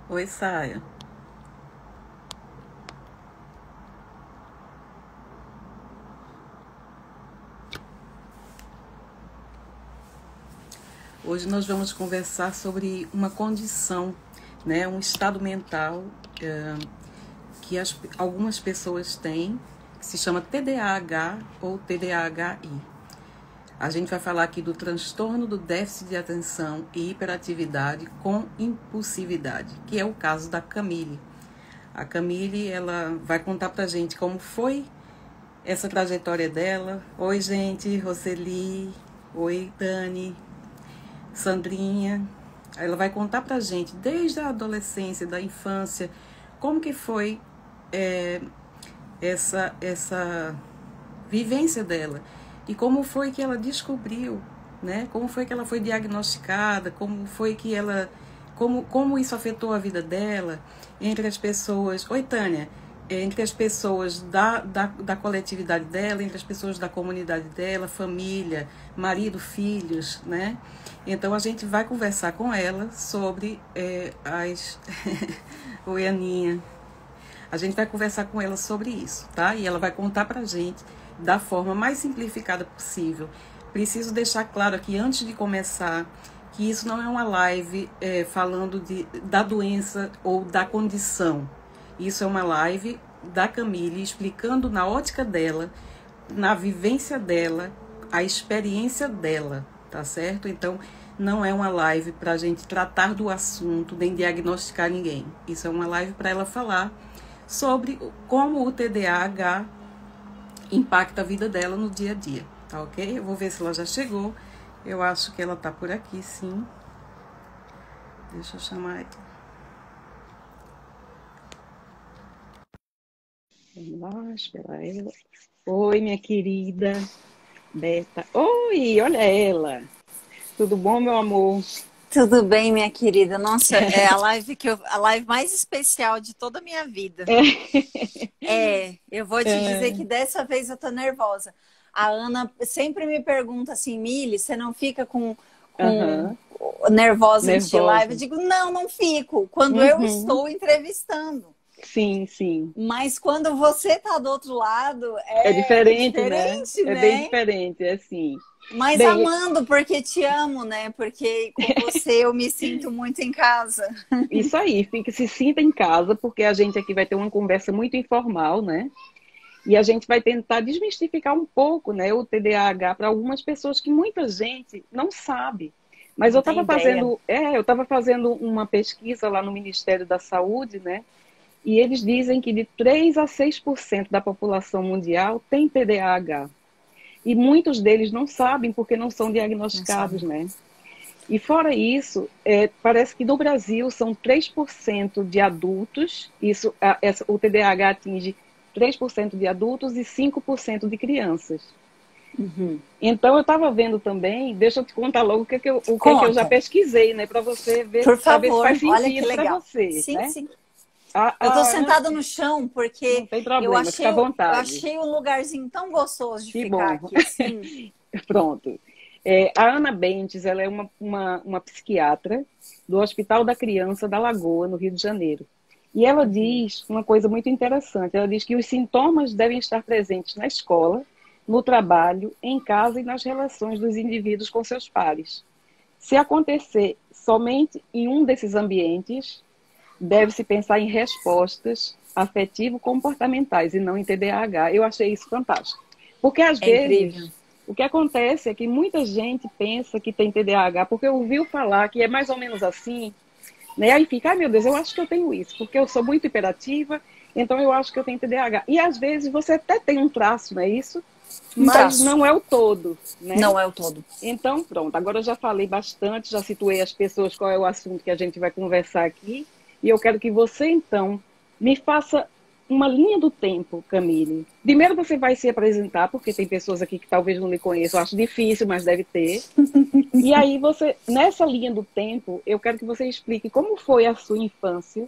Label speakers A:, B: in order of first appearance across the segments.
A: Oi, Saia. Hoje nós vamos conversar sobre uma condição, né, um estado mental que algumas pessoas têm, que se chama TDAH ou TDAHI. A gente vai falar aqui do transtorno do déficit de atenção e hiperatividade com impulsividade, que é o caso da Camille. A Camille, ela vai contar pra gente como foi essa trajetória dela. Oi, gente, Roseli, oi, Dani, Sandrinha. Ela vai contar pra gente desde a adolescência, da infância, como que foi essa vivência dela e como foi que ela descobriu, né? Como foi que ela foi diagnosticada, como foi que ela, como isso afetou a vida dela entre as pessoas. Oi, Tânia. Entre as pessoas da coletividade dela, entre as pessoas da comunidade dela, família, marido, filhos, né? Então a gente vai conversar com ela sobre as... Oi, Aninha. A gente vai conversar com ela sobre isso, tá? E ela vai contar pra gente da forma mais simplificada possível. Preciso deixar claro aqui, antes de começar, que isso não é uma live falando da doença ou da condição. Isso é uma live da Camille explicando na ótica dela, na vivência dela, a experiência dela, tá certo? Então, não é uma live para a gente tratar do assunto, nem diagnosticar ninguém. Isso é uma live para ela falar sobre como o TDAH impacta a vida dela no dia a dia, tá ok? Eu vou ver se ela já chegou. Eu acho que ela tá por aqui, sim. Deixa eu chamar aqui. Vamos lá, esperar ela. Oi, minha querida Beta. Oi, olha ela. Tudo bom, meu amor?
B: Tudo bem, minha querida. Nossa, é a live mais especial de toda a minha vida. Eu vou te dizer que dessa vez eu tô nervosa. A Ana sempre me pergunta assim, Mili, você não fica com nervosa antes de live? Eu digo, não fico. Quando eu estou entrevistando.
A: Sim, sim.
B: Mas quando você tá do outro lado,
A: é diferente,
B: né?
A: É bem diferente, é assim.
B: Mas amando, porque te amo, né? Porque com você eu me sinto muito em casa.
A: Isso aí, se sinta em casa, porque a gente aqui vai ter uma conversa muito informal, né? E a gente vai tentar desmistificar um pouco, né, o TDAH para algumas pessoas que muita gente não sabe. Mas eu estava fazendo uma pesquisa lá no Ministério da Saúde, né? E eles dizem que de 3 a 6% da população mundial tem TDAH. E muitos deles não sabem porque não são diagnosticados, né? E fora isso, parece que no Brasil são 3% de adultos, o TDAH atinge 3% de adultos e 5% de crianças. Então eu estava vendo também, deixa eu te contar logo o que eu já pesquisei, né? Para você ver,
B: por favor,
A: se faz
B: olha que
A: sentido para você.
B: Sim,
A: né?
B: sim. Eu tô sentada no chão porque
A: não tem problema, fica à vontade.
B: Eu achei um lugarzinho tão gostoso de ficar aqui. Assim.
A: Pronto. A Ana Bentes, ela é uma psiquiatra do Hospital da Criança da Lagoa, no Rio de Janeiro. E ela diz uma coisa muito interessante. Ela diz que os sintomas devem estar presentes na escola, no trabalho, em casa e nas relações dos indivíduos com seus pares. Se acontecer somente em um desses ambientes, deve-se pensar em respostas afetivo-comportamentais e não em TDAH. Eu achei isso fantástico. Porque, às vezes, incrível. O que acontece é que muita gente pensa que tem TDAH porque ouviu falar que é mais ou menos assim, né? Aí fica, ai meu Deus, eu acho que eu tenho isso, porque eu sou muito hiperativa, então eu acho que eu tenho TDAH. E, às vezes, você até tem um traço, não é isso? Mas não é o todo, né?
B: Não é o todo.
A: Então, pronto. Agora eu já falei bastante, já situei as pessoas qual é o assunto que a gente vai conversar aqui. E eu quero que você, então, me faça uma linha do tempo, Camille. Primeiro você vai se apresentar, porque tem pessoas aqui que talvez não lhe conheçam. Eu acho difícil, mas deve ter. E aí você, nessa linha do tempo, eu quero que você explique como foi a sua infância,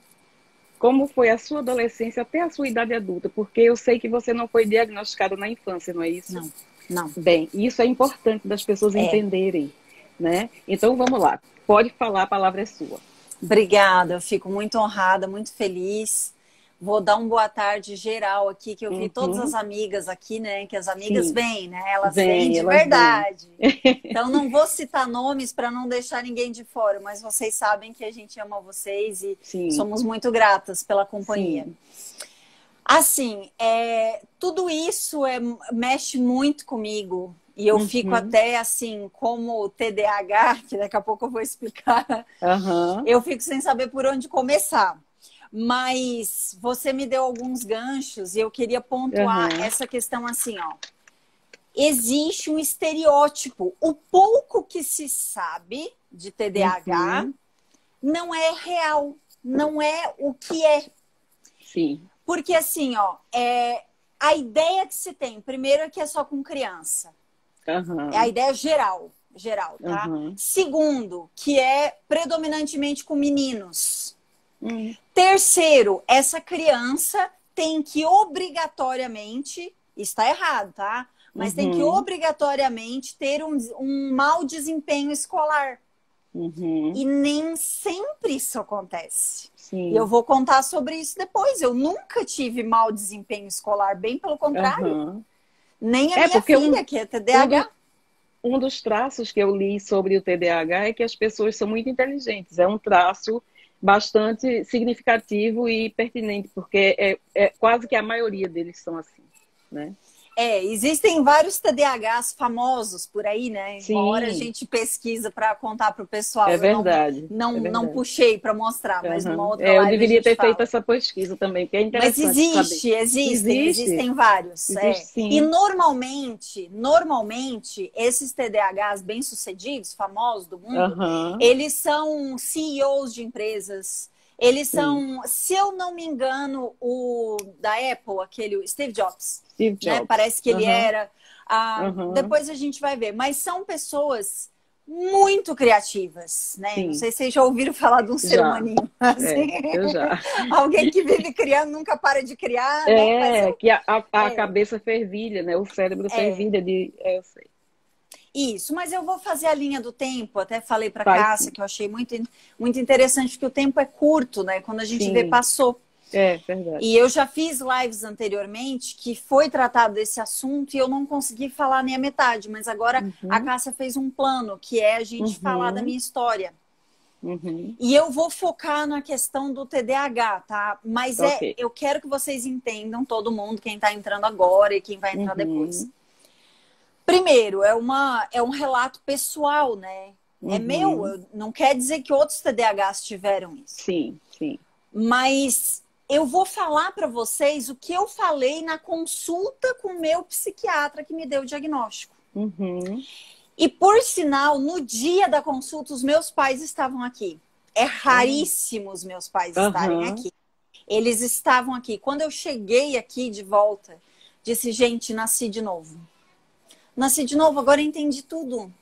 A: como foi a sua adolescência até a sua idade adulta, porque eu sei que você não foi diagnosticado na infância, não é isso?
B: Não, não.
A: Bem, isso é importante das pessoas entenderem, né? Então vamos lá, pode falar, a palavra é sua.
B: Obrigada, eu fico muito honrada, muito feliz. Vou dar uma boa tarde geral aqui, que eu vi todas as amigas aqui, né? Que as amigas vêm, né? Elas vêm de verdade. Então não vou citar nomes para não deixar ninguém de fora, mas vocês sabem que a gente ama vocês e somos muito gratas pela companhia. Sim. Assim, tudo isso mexe muito comigo. E eu fico até assim, como TDAH, que daqui a pouco eu vou explicar, eu fico sem saber por onde começar. Mas você me deu alguns ganchos e eu queria pontuar essa questão assim, ó. Existe um estereótipo. O pouco que se sabe de TDAH não é real, não é o que é.
A: Sim.
B: Porque assim, ó, a ideia que se tem, primeiro é que é só com criança. É a ideia geral, tá? Segundo, que é predominantemente com meninos. Terceiro, essa criança tem que obrigatoriamente, está errado, tá? Mas tem que obrigatoriamente ter um mau desempenho escolar. E nem sempre isso acontece. Sim. E eu vou contar sobre isso depois. Eu nunca tive mau desempenho escolar, bem pelo contrário. Nem a minha filha, que é TDAH.
A: Um dos traços que eu li sobre o TDAH é que as pessoas são muito inteligentes. É um traço bastante significativo e pertinente, porque é quase que a maioria deles são assim, né?
B: Existem vários TDAHs famosos por aí, né?
A: Sim.
B: Uma hora a gente pesquisa para contar para o pessoal.
A: É verdade.
B: Não puxei para mostrar, mas numa outra live
A: eu deveria ter
B: fala.
A: Feito essa pesquisa também, porque é interessante.
B: Mas existem vários.
A: Sim.
B: E normalmente, esses TDAHs bem-sucedidos, famosos do mundo, eles são CEOs de empresas. Eles são, se eu não me engano, o da Apple, aquele Steve Jobs. Né? Parece que ele era. Depois a gente vai ver. Mas são pessoas muito criativas, né? Sim. Não sei se vocês já ouviram falar de um ser humaninho. Assim.
A: Eu já.
B: Alguém que vive criando, nunca para de criar. Né?
A: Que a cabeça fervilha, né? O cérebro fervilha de... eu sei.
B: Isso, mas eu vou fazer a linha do tempo. Até falei para Cássia que eu achei muito, muito interessante, porque o tempo é curto, né? Quando a gente vê, passou.
A: É verdade.
B: E eu já fiz lives anteriormente que foi tratado desse assunto e eu não consegui falar nem a metade. Mas agora a Cássia fez um plano, que é a gente falar da minha história. E eu vou focar na questão do TDAH, tá? Mas eu quero que vocês entendam, todo mundo, quem está entrando agora e quem vai entrar depois. Primeiro, é um relato pessoal, né? É meu, não quer dizer que outros TDAHs tiveram isso.
A: Sim.
B: Mas eu vou falar para vocês o que eu falei na consulta com o meu psiquiatra que me deu o diagnóstico. E, por sinal, no dia da consulta, os meus pais estavam aqui. É raríssimo os meus pais estarem aqui. Eles estavam aqui. Quando eu cheguei aqui de volta, disse, gente, nasci de novo. Nasci de novo, agora eu entendi tudo.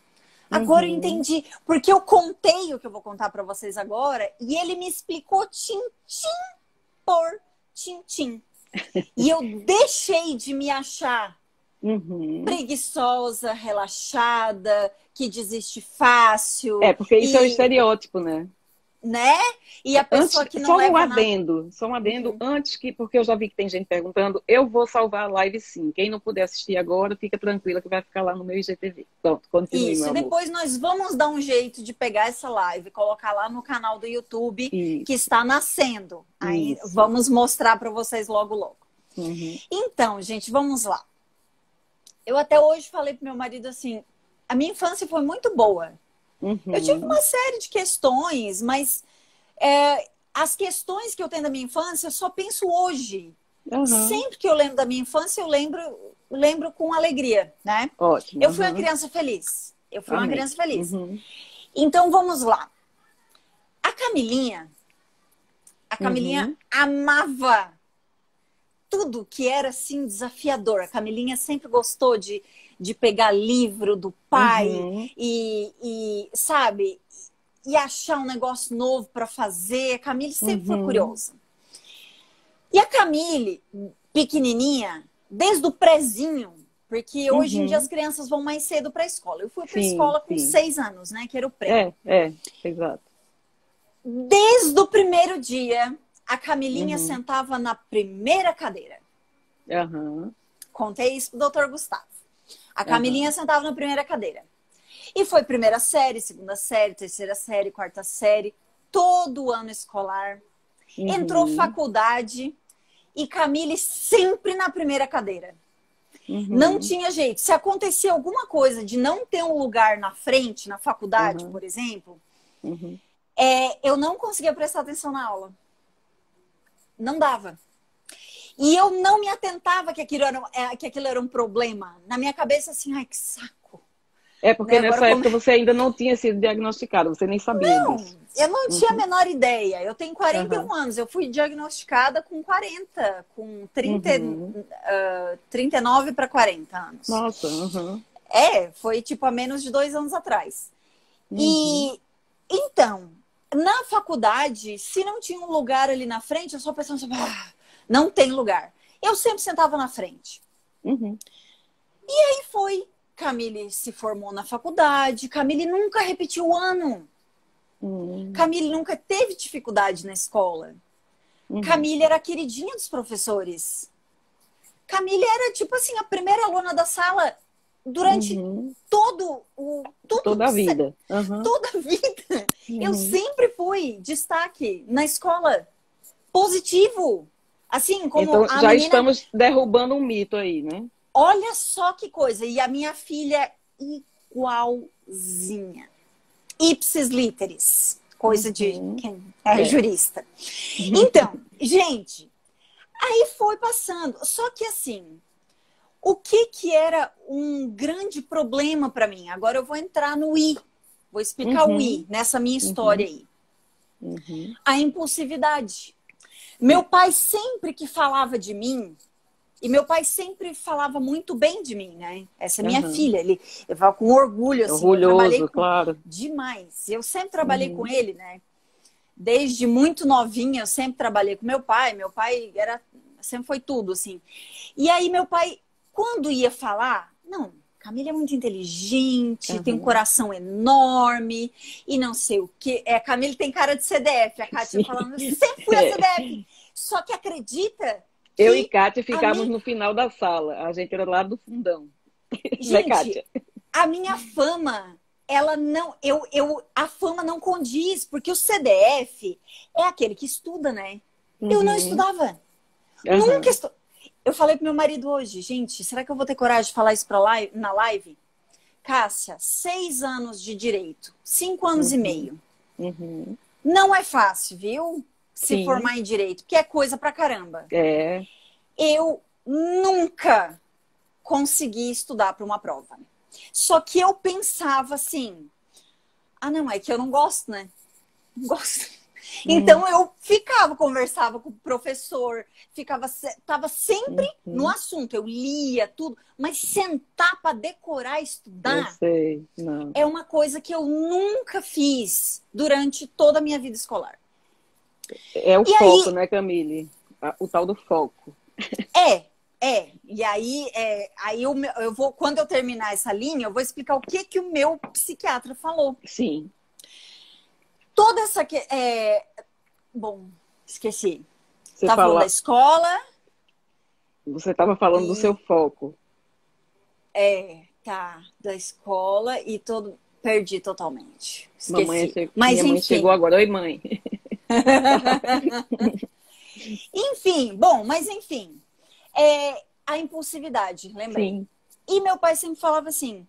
B: Agora eu entendi. Porque eu contei o que eu vou contar para vocês agora e ele me explicou tintim por tintim. E eu deixei de me achar preguiçosa, relaxada, que desiste fácil.
A: Porque isso é um estereótipo, né?
B: E a pessoa que não leva
A: Só um adendo antes porque eu já vi que tem gente perguntando, eu vou salvar a live sim. Quem não puder assistir agora, fica tranquila que vai ficar lá no meu IGTV. Pronto, continue,
B: isso,
A: meu amor.
B: E depois nós vamos dar um jeito de pegar essa live e colocar lá no canal do YouTube, que está nascendo. Aí vamos mostrar para vocês logo, logo. Então, gente, vamos lá. Eu até hoje falei pro meu marido assim, a minha infância foi muito boa. Eu tive uma série de questões, mas as questões que eu tenho da minha infância, eu só penso hoje. Sempre que eu lembro da minha infância, eu lembro com alegria, né?
A: Ótimo.
B: Eu fui uma criança feliz. Então, vamos lá. A Camilinha amava tudo que era, assim, desafiador. A Camilinha sempre gostou de pegar livro do pai e sabe, e achar um negócio novo para fazer. A Camille sempre foi curiosa. E a Camille, pequenininha, desde o prézinho, porque hoje em dia as crianças vão mais cedo para a escola. Eu fui para a escola com 6 anos, né? Que era o pré.
C: Exato.
B: Desde o primeiro dia, a Camilinha sentava na primeira cadeira. Contei isso pro doutor Gustavo. A Camilinha sentava na primeira cadeira. E foi primeira série, segunda série, terceira série, quarta série, todo ano escolar. Entrou faculdade e Camille sempre na primeira cadeira. Não tinha jeito. Se acontecia alguma coisa de não ter um lugar na frente, na faculdade, por exemplo, eu não conseguia prestar atenção na aula. Não dava. E eu não me atentava que aquilo era um problema. Na minha cabeça, assim, ai, que saco.
C: Porque nessa época você ainda não tinha sido diagnosticado, você nem sabia disso.
B: Eu não tinha a menor ideia. Eu tenho 41 anos, eu fui diagnosticada com 40, com 39 para 40 anos.
C: Nossa,
B: foi tipo há menos de 2 anos atrás. E então, na faculdade, se não tinha um lugar ali na frente, eu só pensava assim, não tem lugar. Eu sempre sentava na frente. E aí foi. Camille se formou na faculdade. Camille nunca repetiu o ano. Camille nunca teve dificuldade na escola. Camille era a queridinha dos professores. Camille era, tipo assim, a primeira aluna da sala durante
C: toda a vida.
B: Toda a vida. Eu sempre fui destaque na escola. Positivo. Assim, como
C: então,
B: a
C: já
B: menina...
C: estamos derrubando um mito aí, né?
B: Olha só que coisa. E a minha filha igualzinha. Ipsis literis. Coisa de quem é jurista. Então, gente, aí foi passando. Só que assim, o que era um grande problema para mim? Agora eu vou entrar no I. Vou explicar o I nessa minha história aí. A impulsividade. Meu pai sempre que falava de mim, e meu pai sempre falava muito bem de mim, né? Essa é minha filha. Eu falo com orgulho, assim.
C: Orgulhoso, claro.
B: Demais. Eu sempre trabalhei com ele, né? Desde muito novinha, eu sempre trabalhei com meu pai. Meu pai sempre foi tudo, assim. E aí, meu pai, quando ia falar... Não, Camila é muito inteligente, tem um coração enorme, e não sei o quê. Camila tem cara de CDF. A Kátia falando, eu sempre fui a CDF. Só que acredita...
C: Eu e Kátia ficávamos no final da sala. A gente era lá do fundão.
B: Gente,
C: Kátia?
B: A minha fama, ela não... a fama não condiz, porque o CDF é aquele que estuda, né? Eu não estudava. Nunca estudava. Eu falei pro meu marido hoje, gente, será que eu vou ter coragem de falar isso na live? Cássia, 6 anos de direito, 5 anos e meio. Não é fácil, viu? Se formar em direito, porque é coisa pra caramba. Eu nunca consegui estudar para uma prova. Só que eu pensava assim, não, é que eu não gosto, né? Não gosto. Então eu conversava com o professor, tava sempre no assunto, eu lia tudo, mas sentar para decorar, estudar,
C: eu sei. Não.
B: É uma coisa que eu nunca fiz durante toda a minha vida escolar.
C: É o foco, né, Camille? O tal do foco.
B: E aí, eu vou, quando eu terminar essa linha, eu vou explicar o que o meu psiquiatra falou.
C: Sim.
B: Toda essa... Bom, esqueci.
C: Você
B: falando da escola.
C: Você estava falando do seu foco.
B: Da escola e perdi totalmente. Esqueci.
C: Minha mãe chegou agora. Oi, mãe.
B: Enfim, mas enfim. A impulsividade, lembrei.
C: Sim.
B: E meu pai sempre falava assim,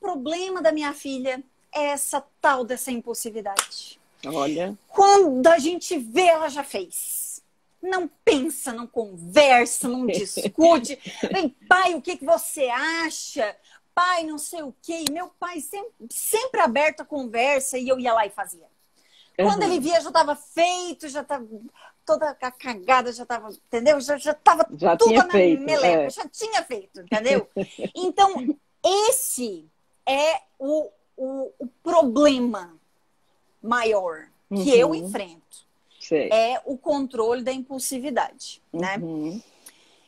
B: problema da minha filha é essa tal dessa impulsividade.
C: Olha.
B: Quando a gente vê, ela já fez. Não pensa, não conversa, não discute. Vem, pai, o que você acha? Pai, não sei o quê. E meu pai sempre aberto a conversa e eu ia lá e fazia. Quando ele via, já estava feito, já estava toda cagada, já estava, entendeu? Já estava tudo na meleca, já tinha feito, entendeu? Então, esse é o problema maior que eu enfrento.
C: Sei.
B: é o controle da impulsividade, né?
C: Uhum.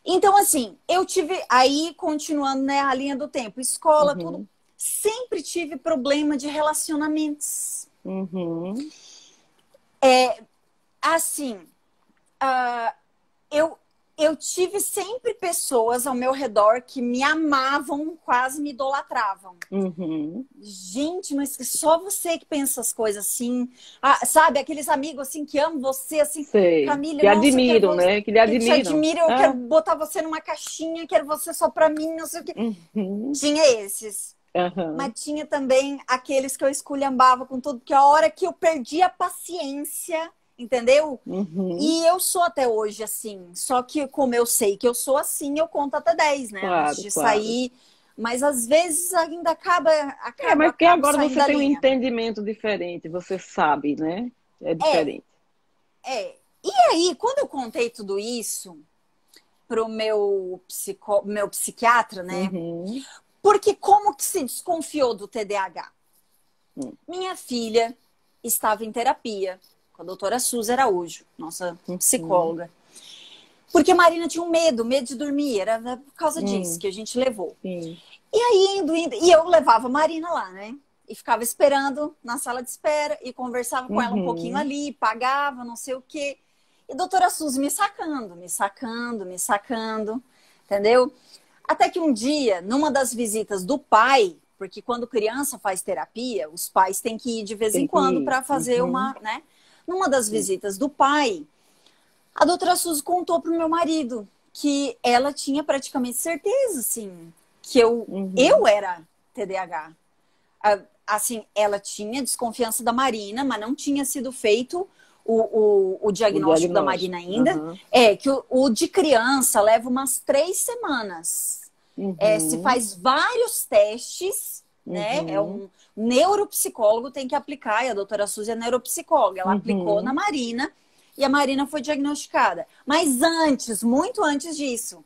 B: Então, assim, eu tive, aí continuando, né, a linha do tempo, escola, tudo, sempre tive problema de relacionamentos.
C: Uhum.
B: Assim, eu, eu tive sempre pessoas ao meu redor que me amavam, quase me idolatravam.
C: Uhum.
B: Gente, mas só você que pensa as coisas assim. Ah, sabe, aqueles amigos assim que amam você, assim,
C: Sei.
B: Camila,
C: Que
B: nossa, eu quero
C: admiram, né? Que lhe
B: que te
C: admiram.
B: admiro, eu quero
C: Ah.
B: botar você numa caixinha, quero você só pra mim, não sei o quê.
C: Uhum.
B: Tinha esses.
C: Uhum.
B: Mas tinha também aqueles que eu esculhambava com tudo, que a hora que eu perdi a paciência, entendeu?
C: Uhum.
B: E eu sou até hoje assim. Só que como eu sei que eu sou assim, eu conto até 10, né? Antes
C: Claro,
B: de
C: claro.
B: sair. Mas às vezes ainda acaba,
C: Mas porque
B: acabo
C: agora
B: saindo
C: você
B: da
C: tem um
B: linha.
C: entendimento diferente, você sabe, né? É
B: É,
C: diferente.
B: é. E aí, quando eu contei tudo isso pro meu psiquiatra, né?
C: Uhum.
B: Porque como que se desconfiou do TDAH?
C: Uhum.
B: Minha filha estava em terapia com a doutora Suzy Araújo, nossa psicóloga. Porque a Marina tinha medo de dormir, era por causa disso que a gente levou.
C: Sim.
B: E aí, indo, e eu levava a Marina lá, né? E ficava esperando na sala de espera e conversava com ela um pouquinho
C: Uhum.
B: ali, pagava, não sei o quê. E a doutora Suzy me sacando, entendeu? Até que um dia, numa das visitas do pai, porque quando criança faz terapia, os pais têm que ir de vez
C: Tem
B: em
C: que
B: quando
C: ir.
B: para fazer
C: Uhum.
B: uma, né? Numa das
C: Sim.
B: visitas do pai, a doutora Suzy contou pro meu marido que ela tinha praticamente certeza, assim, que eu era TDAH. Assim, ela tinha desconfiança da Marina, mas não tinha sido feito o
C: O
B: diagnóstico da
C: diagnóstico.
B: Marina ainda.
C: Uhum.
B: É que o de criança leva umas 3 semanas. Se
C: Uhum.
B: faz vários testes, né? É
C: Uhum.
B: um neuropsicólogo tem que aplicar, e a doutora Suzy é neuropsicóloga. Ela aplicou na
C: Uhum.
B: Marina e a Marina foi diagnosticada. Mas antes, muito antes disso,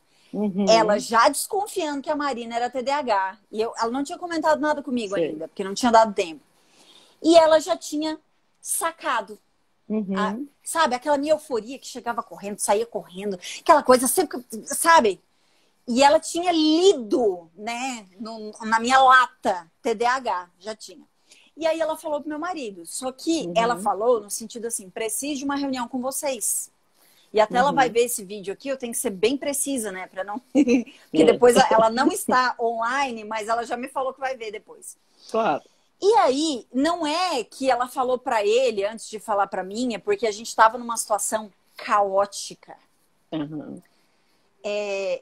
B: ela
C: Uhum.
B: já desconfiando que a Marina era TDAH. E ela não tinha comentado nada comigo
C: Sei.
B: ainda, porque não tinha dado tempo. E ela já tinha sacado.
C: Uhum.
B: Sabe, aquela minha euforia que chegava correndo, saía correndo, aquela coisa sempre, sabe? E ela tinha lido, né, na minha lata, TDAH, já tinha. E aí ela falou pro meu marido, só que ela
C: Uhum.
B: falou no sentido assim, preciso de uma reunião com vocês. E até ela vai
C: Uhum.
B: ver esse vídeo aqui, eu tenho que ser bem precisa, né, para não porque depois ela não está online, mas ela já me falou que vai ver depois.
C: Claro.
B: E aí, não é que ela falou para ele antes de falar para mim, é porque a gente estava numa situação caótica.
C: Uhum.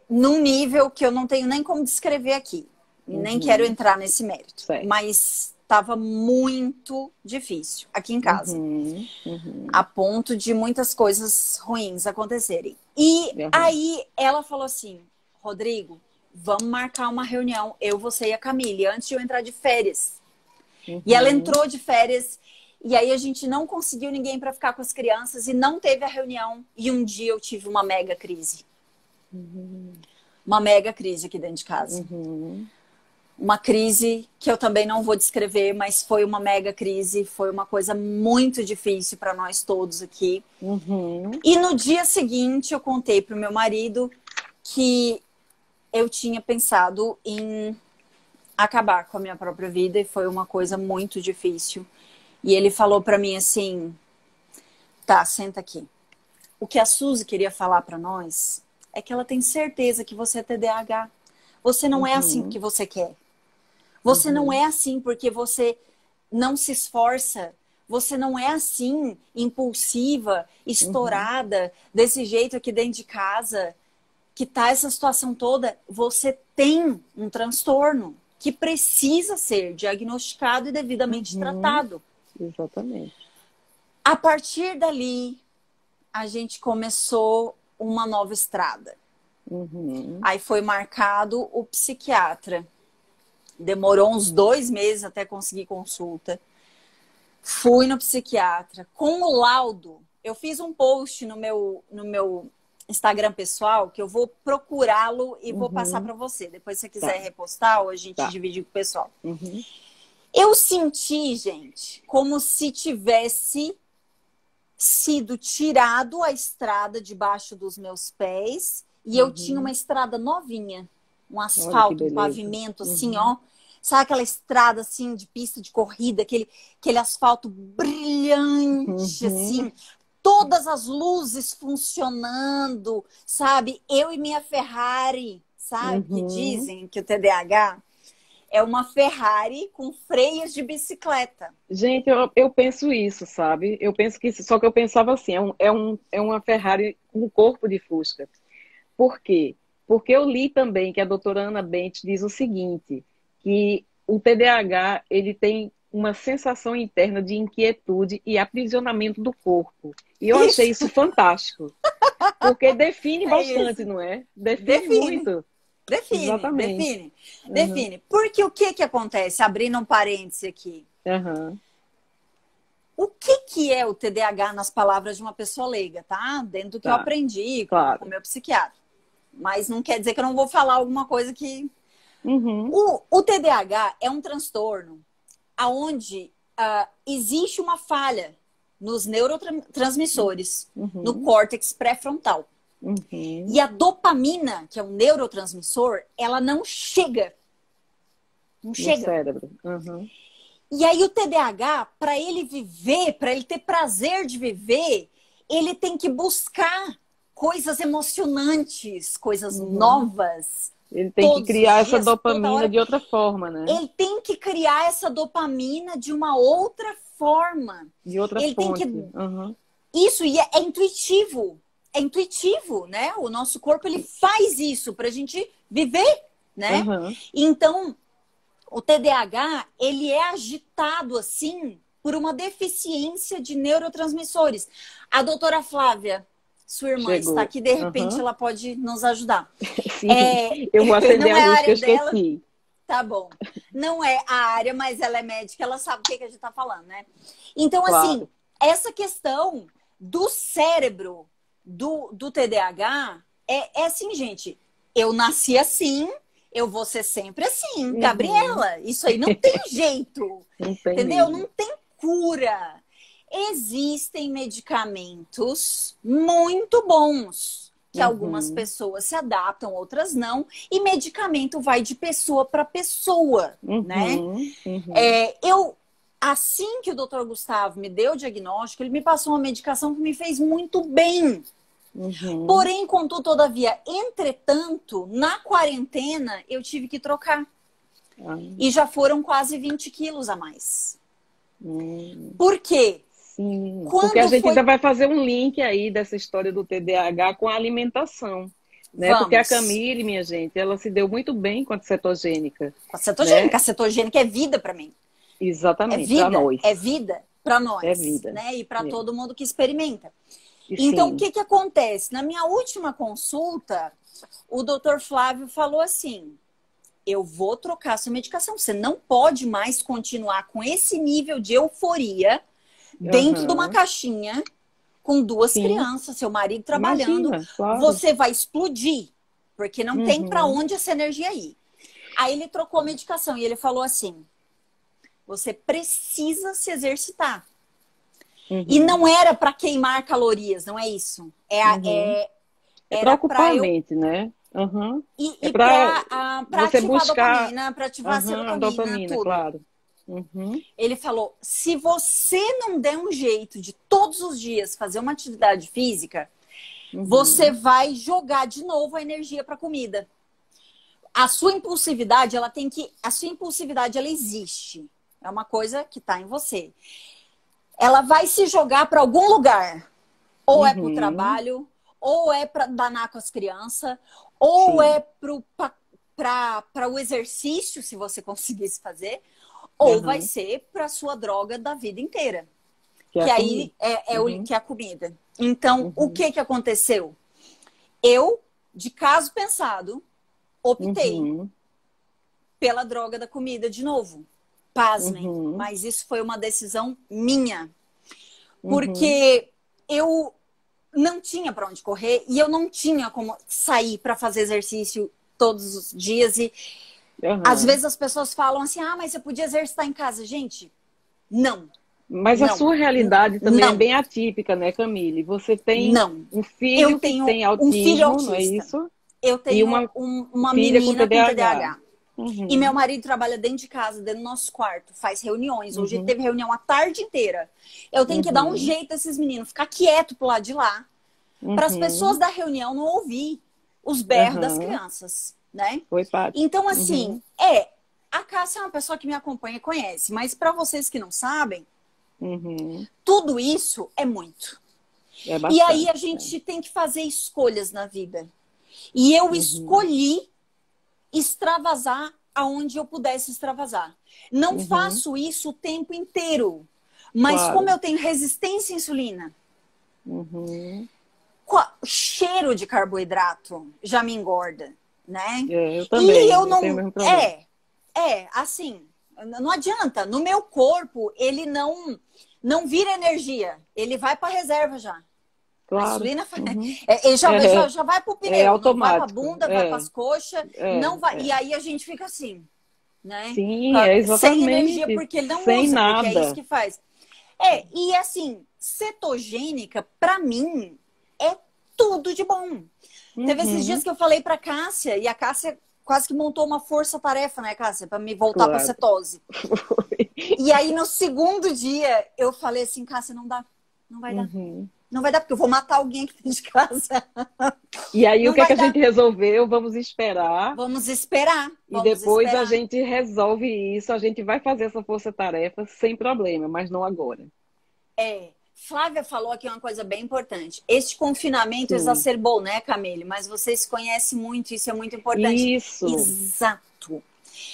B: Num nível que eu não tenho nem como descrever aqui. Nem quero
C: Uhum.
B: entrar nesse mérito.
C: Certo.
B: Mas estava muito difícil aqui em casa.
C: Uhum. Uhum.
B: A ponto de muitas coisas ruins acontecerem. E aí ela falou assim, Rodrigo, vamos marcar uma reunião, eu, você e a Camille, antes de eu entrar de férias. E ela entrou de férias, e aí a gente não conseguiu ninguém para ficar com as crianças, e não teve a reunião, e um dia eu tive uma mega crise. Uma mega crise aqui dentro de casa. Uma crise que eu também não vou descrever, mas foi uma mega crise, foi uma coisa muito difícil para nós todos aqui. E no dia seguinte eu contei para o meu marido que eu tinha pensado em acabar com a minha própria vida e foi uma coisa muito difícil. E ele falou para mim assim, tá, senta aqui. O que a Suzy queria falar para nós é que ela tem certeza que você é TDAH. Você não é assim porque você quer. Você não é assim porque você não se esforça. Você não é assim, impulsiva, estourada, desse jeito aqui dentro de casa, que tá essa situação toda. Você tem um transtorno que precisa ser diagnosticado e devidamente tratado.
C: Exatamente.
B: A partir dali, a gente começou uma nova estrada. Aí foi marcado o psiquiatra. Demorou uns 2 meses até conseguir consulta. Fui no psiquiatra. Com o laudo, eu fiz um post no meu Instagram pessoal, que eu vou procurá-lo e vou passar para você. Depois, se você quiser repostar, ou a gente divide com o pessoal. Eu senti, gente, como se tivesse sido tirado a estrada debaixo dos meus pés e eu tinha uma estrada novinha, um asfalto, um pavimento assim, ó. Sabe aquela estrada assim de pista de corrida, aquele asfalto brilhante assim, todas as luzes funcionando, sabe? Eu e minha Ferrari, sabe? Que dizem que o TDAH é uma Ferrari com freios de bicicleta.
C: Gente, eu penso isso, sabe? Eu penso que só que eu pensava assim, é uma Ferrari com corpo de Fusca. Por quê? Porque eu li também que a doutora Ana Bent diz o seguinte, que o TDAH, ele tem uma sensação interna de inquietude e aprisionamento do corpo. E eu achei isso fantástico. Porque define bastante, não é? Define muito.
B: Define. Porque o que acontece? Abrindo um parêntese aqui. O que é o TDAH nas palavras de uma pessoa leiga, tá? Dentro do que eu aprendi com o meu psiquiatra. Mas não quer dizer que eu não vou falar alguma coisa que... O TDAH é um transtorno onde existe uma falha nos neurotransmissores, no córtex pré-frontal. E a dopamina, que é um neurotransmissor, ela não chega. Não chega.
C: No cérebro.
B: E aí o TDAH, para ele viver, para ele ter prazer de viver, ele tem que buscar coisas emocionantes, coisas novas.
C: Ele tem que criar essa dopamina de outra forma, né?
B: Ele tem que criar essa dopamina de uma outra forma.
C: De outra fonte.
B: Isso, e é intuitivo. É intuitivo, né? O nosso corpo, ele faz isso pra gente viver, né? Então, o TDAH, ele é agitado, assim, por uma deficiência de neurotransmissores. A doutora Flávia, sua irmã, está aqui, de repente ela pode nos ajudar.
C: Sim, eu vou acender a luz que eu esqueci.
B: Tá bom. Não é a área, mas ela é médica, ela sabe o que a gente tá falando, né? Então, assim, essa questão do cérebro do TDAH é assim, gente. Eu nasci assim, eu vou ser sempre assim, Gabriela. Isso aí não tem jeito. Entendeu? Não tem cura. Existem medicamentos muito bons que algumas pessoas se adaptam, outras não. E medicamento vai de pessoa para pessoa, né? Assim que o doutor Gustavo me deu o diagnóstico, ele me passou uma medicação que me fez muito bem. Porém, contudo, todavia, entretanto, na quarentena, eu tive que trocar. E já foram quase 20 quilos a mais. Por quê?
C: Sim, porque a gente ainda vai fazer um link aí dessa história do TDAH com a alimentação. Né? Porque a Camille, minha gente, ela se deu muito bem com a cetogênica.
B: Com a cetogênica. Né? A cetogênica é vida para mim.
C: Exatamente, para nós.
B: É vida para nós.
C: É vida.
B: Né? E para todo mundo que experimenta. Então, o que acontece? Na minha última consulta, o doutor Flávio falou assim, eu vou trocar sua medicação. Você não pode mais continuar com esse nível de euforia dentro de uma caixinha com duas crianças, seu marido trabalhando. Imagina, claro. Você vai explodir, porque não tem para onde essa energia ir. Aí ele trocou a medicação e ele falou assim, você precisa se exercitar. E não era para queimar calorias, não é isso.
C: Era para ocupar a mente, né?
B: E para ativar buscar... a dopamina, para ativar a dopamina, tudo.
C: Claro.
B: Ele falou, se você não der um jeito de todos os dias fazer uma atividade física, você vai jogar de novo a energia para a comida. A sua impulsividade, ela existe. É uma coisa que está em você. Ela vai se jogar para algum lugar. Ou é para o trabalho, ou é para danar com as crianças, ou é para o exercício, se você conseguisse fazer, ou vai ser para a sua droga da vida inteira. Que aí que é a comida. Então, o que aconteceu? Eu, de caso pensado, optei pela droga da comida de novo. Pasmem, mas isso foi uma decisão minha. Porque eu não tinha para onde correr e eu não tinha como sair para fazer exercício todos os dias. E às vezes as pessoas falam assim, mas você podia exercitar em casa. Gente, não.
C: Mas a
B: Não.
C: sua realidade também é
B: Não.
C: bem atípica, né, Camille? Você tem
B: Não.
C: um filho
B: Eu tenho
C: que tem
B: um filho
C: autismo, não é
B: autista.
C: isso?
B: Eu
C: E
B: tenho
C: uma
B: uma
C: filha com
B: menina com
C: TDAH.
B: TDAH. E meu
C: Uhum,
B: marido trabalha dentro de casa, dentro do nosso quarto, faz reuniões. Hoje ele
C: uhum,
B: teve reunião a tarde inteira. Eu tenho que dar um
C: uhum,
B: jeito desses meninos, ficar quieto pro lado de lá, para as pessoas
C: uhum,
B: da reunião não ouvir os berros das
C: uhum.
B: crianças, né?
C: Foi, Paty.
B: Então,
C: Uhum,
B: assim, a Cássia é uma pessoa que me acompanha e conhece, mas para vocês que não sabem,
C: uhum.
B: tudo isso é muito.
C: É
B: E aí a
C: bastante. É.
B: gente tem que fazer escolhas na vida. E eu
C: Uhum,
B: escolhi extravasar aonde eu pudesse extravasar. Não
C: uhum,
B: faço isso o tempo inteiro. Mas como
C: claro.
B: eu tenho resistência à insulina,
C: Uhum.
B: cheiro de carboidrato já me engorda, né?
C: É, eu
B: E
C: também,
B: eu
C: eu tenho o
B: não.
C: mesmo problema.
B: Assim, não adianta. No meu corpo, ele não vira energia. Ele vai para reserva já. A
C: Claro.
B: insulina
C: Uhum.
B: ele
C: É,
B: já vai para o
C: é
B: pneu, não vai para a
C: automático.
B: bunda, vai para as coxas, não vai. E
C: É.
B: aí a gente fica assim, né?
C: Sim, é
B: Sem energia,
C: exatamente.
B: porque ele não
C: Sem
B: usa, porque é isso
C: nada.
B: que faz. E assim, cetogênica, para mim, é tudo de bom. Teve esses dias
C: Uhum.
B: que eu falei para Cássia, e a Cássia quase que montou uma força-tarefa, né, Cássia, para me voltar para
C: Claro.
B: cetose. E aí no segundo dia eu falei assim, Cássia, não dá, não vai dar.
C: Uhum.
B: Não vai dar, porque eu vou matar alguém aqui dentro de casa.
C: E aí, o
B: Não
C: que é que
B: vai
C: a
B: dar.
C: gente resolveu? Vamos esperar.
B: Vamos esperar.
C: E
B: Vamos
C: depois a
B: esperar.
C: gente resolve isso. A gente vai fazer essa força-tarefa sem problema, mas não agora.
B: Flávia falou aqui uma coisa bem importante. Este confinamento
C: Sim.
B: exacerbou, né, Camille? Mas vocês se conhecem muito, isso é muito importante.
C: Isso.
B: Exato.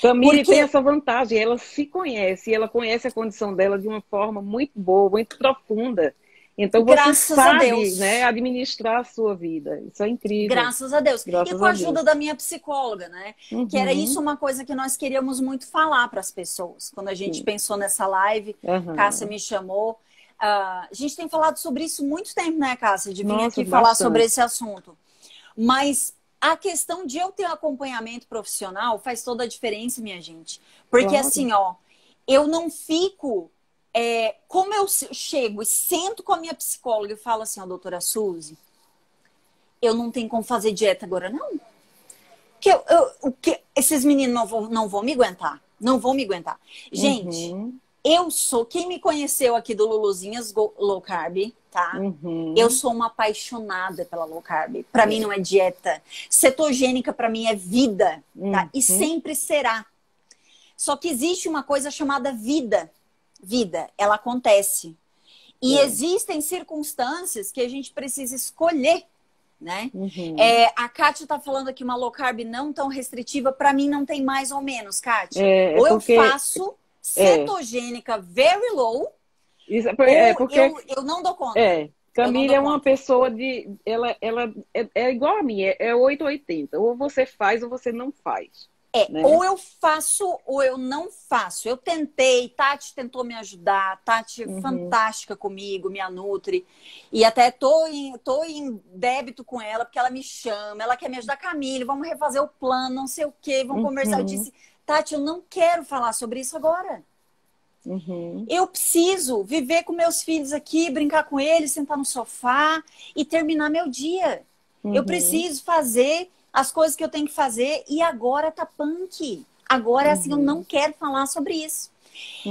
C: Camille tem
B: Porque,
C: essa vantagem. Ela se conhece. Ela conhece a condição dela de uma forma muito boa, muito profunda. Então você
B: graças a
C: sabe, né,
B: Deus,
C: administrar a sua vida. Isso é incrível.
B: graças a Deus. E
C: Graças
B: com a
C: a
B: ajuda
C: Deus.
B: da minha psicóloga, né? Que era isso
C: Uhum.
B: uma coisa que nós queríamos muito falar para as pessoas. Quando a gente
C: Sim.
B: pensou nessa live, Cássia
C: Aham.
B: me chamou. A gente tem falado sobre isso muito tempo, né, Cássia? De vir
C: Nossa,
B: aqui falar sobre
C: bastante.
B: esse assunto. Mas a questão de eu ter acompanhamento profissional faz toda a diferença, minha gente. Porque
C: Claro.
B: assim, ó, eu não fico. Como eu chego e sento com a minha psicóloga e falo assim, ó, doutora Suzy, eu não tenho como fazer dieta agora, não. Que esses meninos não vão me aguentar. Não vão me aguentar. Gente,
C: Uhum.
B: eu sou. Quem me conheceu aqui do Luluzinhas Low Carb, tá? Eu
C: Uhum.
B: sou uma apaixonada pela low carb. Para mim
C: É.
B: não é dieta. Cetogênica para mim é vida, tá? E
C: Uhum.
B: sempre será. Só que existe uma coisa chamada vida. Vida, ela acontece. E
C: É.
B: existem circunstâncias que a gente precisa escolher, né?
C: Uhum.
B: A Kátia está falando aqui uma low carb não tão restritiva. Para mim não tem mais ou menos, Kátia.
C: É
B: Ou eu
C: porque
B: faço
C: é,
B: cetogênica very low,
C: é
B: ou
C: porque
B: eu não dou conta. Eu não
C: Camila
B: dou
C: é uma
B: conta.
C: pessoa de ela é igual a mim, é 8 ou 80. Ou você faz ou você não faz, né?
B: Ou eu faço ou eu não faço. Eu tentei, Tati tentou me ajudar, Tati é
C: Uhum.
B: fantástica comigo, minha Nutri. E até tô em débito com ela, porque ela me chama, ela quer me ajudar, Camille, vamos refazer o plano, não sei o quê, vamos conversar. Eu
C: Uhum.
B: disse, Tati, eu não quero falar sobre isso agora.
C: Uhum.
B: Eu preciso viver com meus filhos aqui, brincar com eles, sentar no sofá e terminar meu dia. Eu
C: Uhum.
B: preciso fazer as coisas que eu tenho que fazer e agora tá punk. Agora, assim, eu não
C: Uhum.
B: quero falar sobre isso.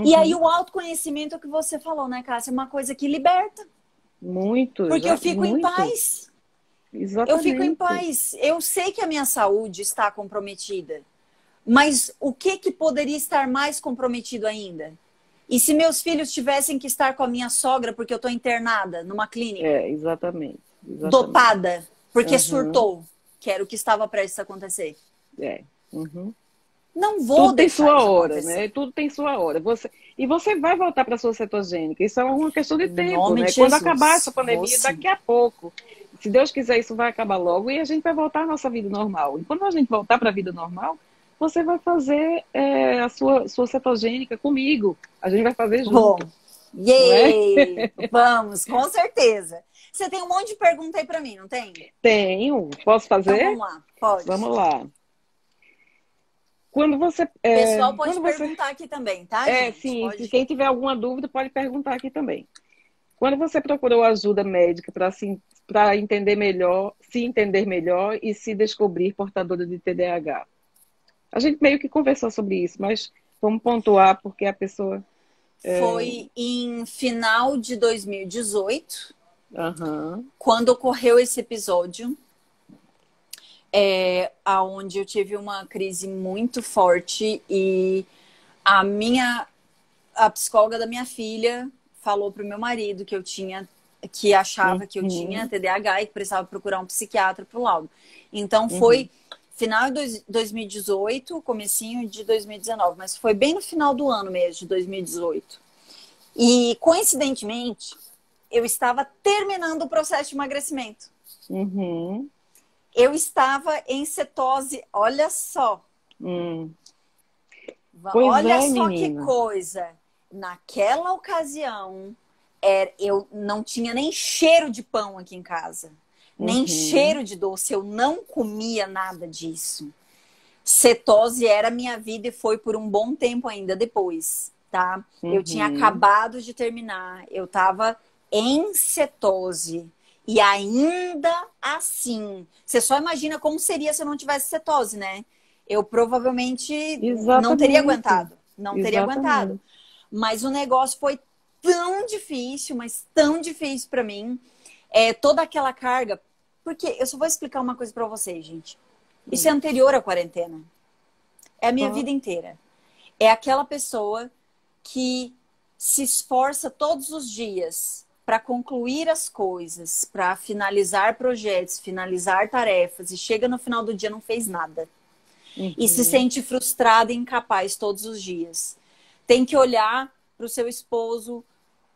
B: E aí
C: Uhum.
B: o autoconhecimento é o que você falou, né, Cássia? É uma coisa que liberta.
C: Muito,
B: Porque eu fico em
C: muito,
B: paz. Eu fico em
C: exatamente.
B: paz. Eu sei que a minha saúde está comprometida. Mas o que poderia estar mais comprometido ainda? E se meus filhos tivessem que estar com a minha sogra porque eu estou internada numa clínica,
C: Exatamente, exatamente.
B: dopada, porque
C: Uhum.
B: surtou, que era o que estava prestes a acontecer.
C: É. Uhum.
B: Não vou
C: Tudo tem
B: deixar
C: sua
B: isso
C: hora,
B: acontecer.
C: né? Tudo tem sua hora. E você vai voltar para a sua cetogênica. Isso é uma questão de
B: Em
C: tempo,
B: nome
C: né?
B: de
C: Quando acabar essa
B: Jesus, vou
C: pandemia,
B: sim.
C: daqui a pouco, se Deus quiser, isso vai acabar logo e a gente vai voltar à nossa vida normal. E quando a gente voltar para a vida normal, você vai fazer a sua cetogênica comigo. A gente vai fazer
B: Bom,
C: junto, não é?
B: yay! Vamos, com certeza. Você tem um monte de pergunta aí para mim, não tem?
C: Tenho. Posso
B: Então
C: fazer?
B: vamos lá, pode.
C: Vamos lá. Quando você.
B: O pessoal pode
C: quando você...
B: perguntar aqui também, tá, gente?
C: Sim,
B: Pode...
C: se quem tiver alguma dúvida pode perguntar aqui também. Quando você procurou ajuda médica para entender melhor, se entender melhor e se descobrir portadora de TDAH. A gente meio que conversou sobre isso, mas vamos pontuar porque a pessoa...
B: Foi em final de 2018,
C: Uhum.
B: quando ocorreu esse episódio, onde eu tive uma crise muito forte e a psicóloga da minha filha falou pro meu marido que achava que eu tinha TDAH e que precisava procurar um psiquiatra pro laudo. Então foi final de 2018, comecinho de 2019, mas foi bem no final do ano mesmo, de 2018. E, coincidentemente, eu estava terminando o processo de emagrecimento.
C: Uhum.
B: Eu estava em cetose, olha só. Olha só menina. Que coisa. Naquela ocasião, eu não tinha nem cheiro de pão aqui em casa. Nem cheiro de doce. Eu não comia nada disso. Cetose era minha vida e foi por um bom tempo ainda depois, tá? Eu tinha acabado de terminar. Eu estava em cetose. E ainda assim, você só imagina como seria se eu não tivesse cetose, né? Eu provavelmente não teria aguentado. Não teria aguentado. Mas o negócio foi tão difícil, mas tão difícil para mim. Toda aquela carga. Porque eu só vou explicar uma coisa para vocês, gente. Isso é anterior à quarentena. É a minha vida inteira. É aquela pessoa que se esforça todos os dias para concluir as coisas, para finalizar projetos, finalizar tarefas, e chega no final do dia e não fez nada. E se sente frustrada e incapaz todos os dias. Tem que olhar para o seu esposo,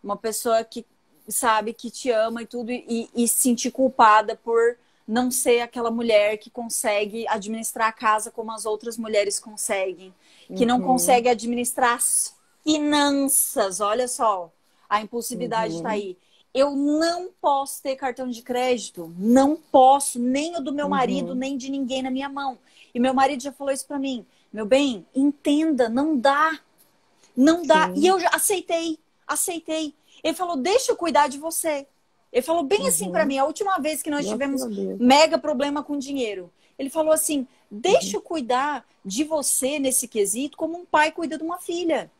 B: uma pessoa que sabe que te ama e tudo, e se sentir culpada por não ser aquela mulher que consegue administrar a casa como as outras mulheres conseguem, que não consegue administrar as finanças. Olha só, a impulsividade está aí. Eu não posso ter cartão de crédito, não posso, nem o do meu marido, nem de ninguém na minha mão. E meu marido já falou isso para mim. Meu bem, entenda, não dá. Não dá. E eu já aceitei. Ele falou, deixa eu cuidar de você. Ele falou bem assim para mim, a última vez que nós tivemos mega problema com dinheiro. Ele falou assim, deixa eu cuidar de você nesse quesito como um pai cuida de uma filha.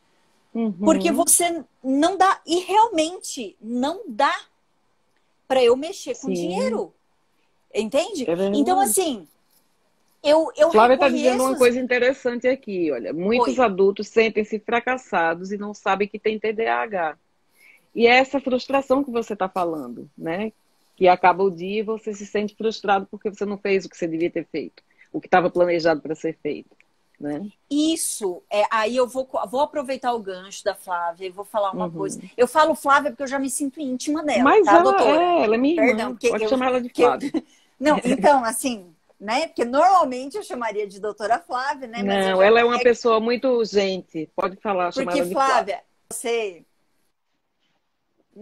B: Porque você não dá, e realmente não dá para eu mexer com dinheiro. Entende? Então, assim, eu
C: Flávia está dizendo uma coisa interessante aqui, olha. Muitos adultos sentem-se fracassados e não sabem que tem TDAH. E é essa frustração que você está falando, né? Que acaba o dia e você se sente frustrado porque você não fez o que você devia ter feito, o que estava planejado para ser feito, né?
B: Isso, aí eu vou aproveitar o gancho da Flávia e vou falar uma coisa. Eu falo Flávia porque eu já me sinto íntima dela,
C: mas
B: tá, doutora?
C: Ela é minha irmã, pode chamar ela de Flávia.
B: Não, então, assim, né? Porque normalmente eu chamaria de doutora Flávia, né? Mas
C: não, ela é uma pessoa muito gente, pode falar, chamar ela de
B: Flávia. Você...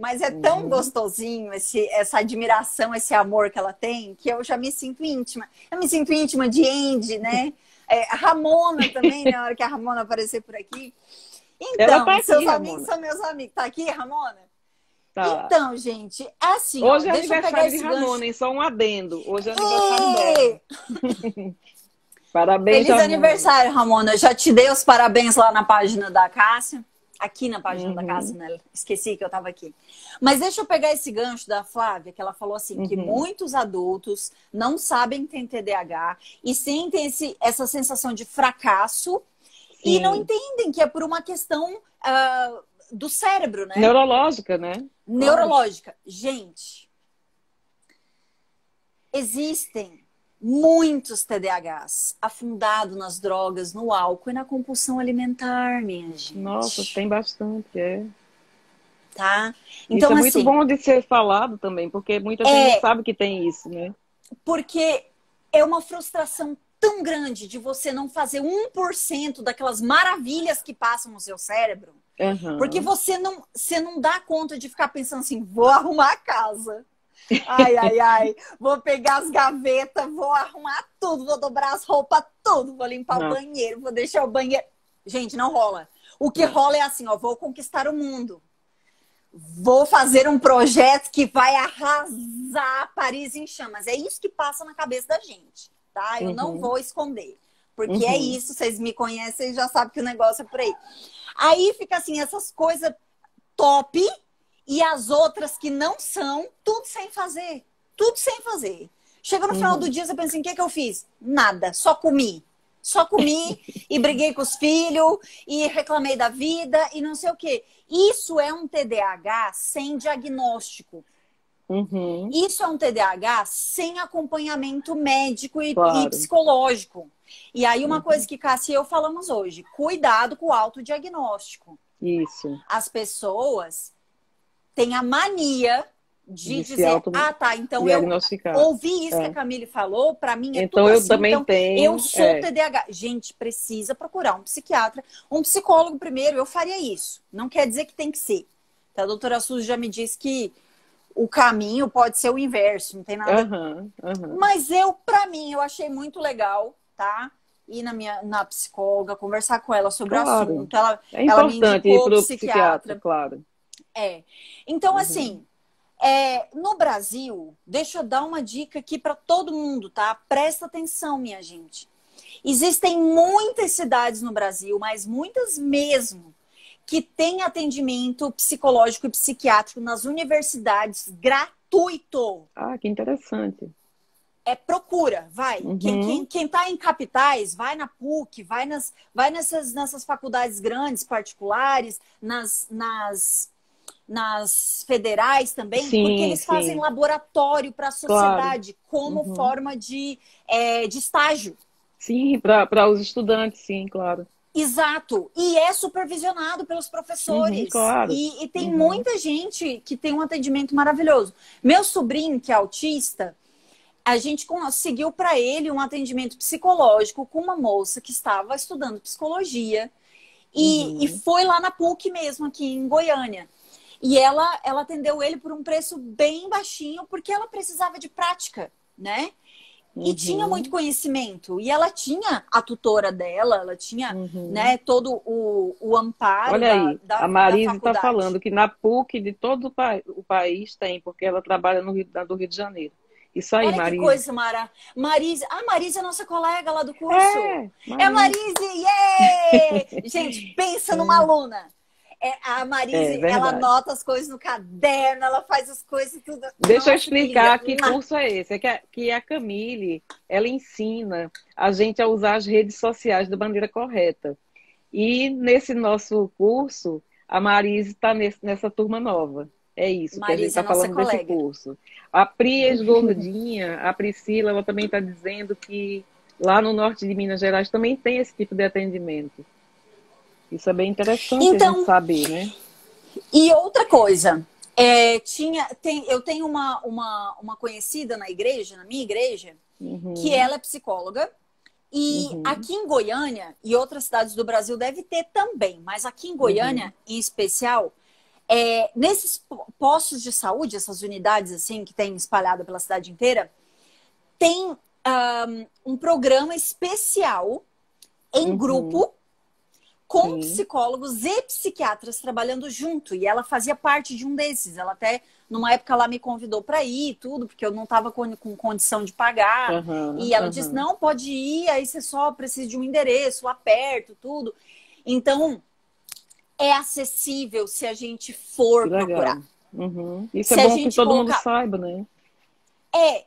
B: Mas é tão gostosinho essa admiração, esse amor que ela tem, que eu já me sinto íntima. Eu me sinto íntima de Andy, né? A Ramona também, na hora que a Ramona aparecer por aqui. Então,
C: tá aqui,
B: seus
C: Ramona.
B: Amigos são meus amigos. Tá aqui, Ramona?
C: Tá.
B: Então, gente, é assim.
C: Hoje
B: ó,
C: é aniversário de Ramona, hein? Só um adendo. Hoje é aniversário dela. Parabéns,
B: Feliz
C: Ramona.
B: Aniversário, Ramona. Eu já te dei os parabéns lá na página da Cássia. Aqui na página da Cássia, né? Esqueci que eu estava aqui. Mas deixa eu pegar esse gancho da Flávia, que ela falou assim, que muitos adultos não sabem que tem TDAH e sentem essa sensação de fracasso e não entendem que é por uma questão do cérebro, né?
C: Neurológica, né?
B: Neurológica. Gente, existem muitos TDAHs afundados nas drogas, no álcool e na compulsão alimentar, minha gente.
C: Nossa, tem bastante,
B: Tá? Então,
C: isso é muito bom de ser falado também, porque muita gente não sabe que tem isso, né?
B: Porque é uma frustração tão grande de você não fazer 1% daquelas maravilhas que passam no seu cérebro, porque você não dá conta de ficar pensando assim, vou arrumar a casa, Ai, ai, ai. Vou pegar as gavetas, vou arrumar tudo, vou dobrar as roupas, tudo. Vou limpar o banheiro, vou deixar o banheiro. Gente, não rola. O que rola é assim, ó, vou conquistar o mundo. Vou fazer um projeto que vai arrasar Paris em chamas. É isso que passa na cabeça da gente, tá? Eu não vou esconder. Porque é isso, vocês me conhecem e já sabem que o negócio é por aí. Aí fica assim, essas coisas top e as outras que não são, tudo sem fazer. Tudo sem fazer. Chega no final do dia, você pensa assim, o que eu fiz? Nada, só comi. Só comi e briguei com os filhos e reclamei da vida e não sei o quê. Isso é um TDAH sem diagnóstico. Isso é um TDAH sem acompanhamento médico e psicológico. E aí uma coisa que Cássia e eu falamos hoje, cuidado com o autodiagnóstico.
C: Isso.
B: As pessoas têm a mania de dizer, tá, então eu ouvi isso que a Camille falou, pra mim é
C: então
B: tudo
C: eu
B: assim,
C: também
B: então
C: tenho,
B: eu sou TDAH. Gente, precisa procurar um psiquiatra, um psicólogo primeiro, eu faria isso. Não quer dizer que tem que ser. Então, a doutora Suzy já me disse que o caminho pode ser o inverso, não tem nada. Mas pra mim, eu achei muito legal, tá? Ir na psicóloga, conversar com ela sobre o assunto.
C: É importante
B: ela me indicou
C: ir pro psiquiatra, claro.
B: Então, assim, no Brasil, deixa eu dar uma dica aqui para todo mundo, tá? Presta atenção, minha gente. Existem muitas cidades no Brasil, mas muitas mesmo, que têm atendimento psicológico e psiquiátrico nas universidades gratuito.
C: Ah, que interessante.
B: Procura, vai. Quem tá em capitais, vai na PUC, vai nessas faculdades grandes, particulares, nas federais também, porque eles fazem laboratório para a sociedade como forma de estágio.
C: Sim, para os estudantes, sim, claro.
B: Exato. E é supervisionado pelos professores.
C: Claro.
B: E tem muita gente que tem um atendimento maravilhoso. Meu sobrinho, que é autista, a gente conseguiu para ele um atendimento psicológico com uma moça que estava estudando psicologia e foi lá na PUC mesmo, aqui em Goiânia. E ela atendeu ele por um preço bem baixinho, porque ela precisava de prática, né? E tinha muito conhecimento. E ela tinha a tutora dela, ela tinha né, todo o amparo.
C: Olha aí,
B: da
C: a Marise
B: está
C: falando que na PUC de todo o país tem, porque ela trabalha no Rio de Janeiro. Isso aí,
B: olha
C: Marise.
B: Que coisa, Mara. Marise é nossa colega lá do curso. Marise, yeah! Gente, pensa numa aluna. A Marise, ela anota as coisas no caderno, ela faz as coisas e tudo.
C: Deixa eu explicar que curso é esse. Que a Camille, ela ensina a gente a usar as redes sociais da maneira correta. E nesse nosso curso, a Marise está nessa turma nova. É isso que a gente está falando desse curso. A Pri ex-gordinha, a Priscila, ela também está dizendo que lá no norte de Minas Gerais também tem esse tipo de atendimento. Isso é bem interessante a gente saber, né?
B: E outra coisa, eu tenho uma conhecida na minha igreja, que ela é psicóloga. E aqui em Goiânia, e outras cidades do Brasil deve ter também, mas aqui em Goiânia, em especial, nesses postos de saúde, essas unidades assim que tem espalhada pela cidade inteira, tem um programa especial em grupo com psicólogos e psiquiatras trabalhando junto. E ela fazia parte de um desses. Ela até, numa época, ela me convidou para ir tudo, porque eu não estava com condição de pagar. E ela disse, não, pode ir, aí você só precisa de um endereço lá perto, tudo. Então, é acessível se a gente for procurar.
C: Isso se é bom que todo mundo saiba, né?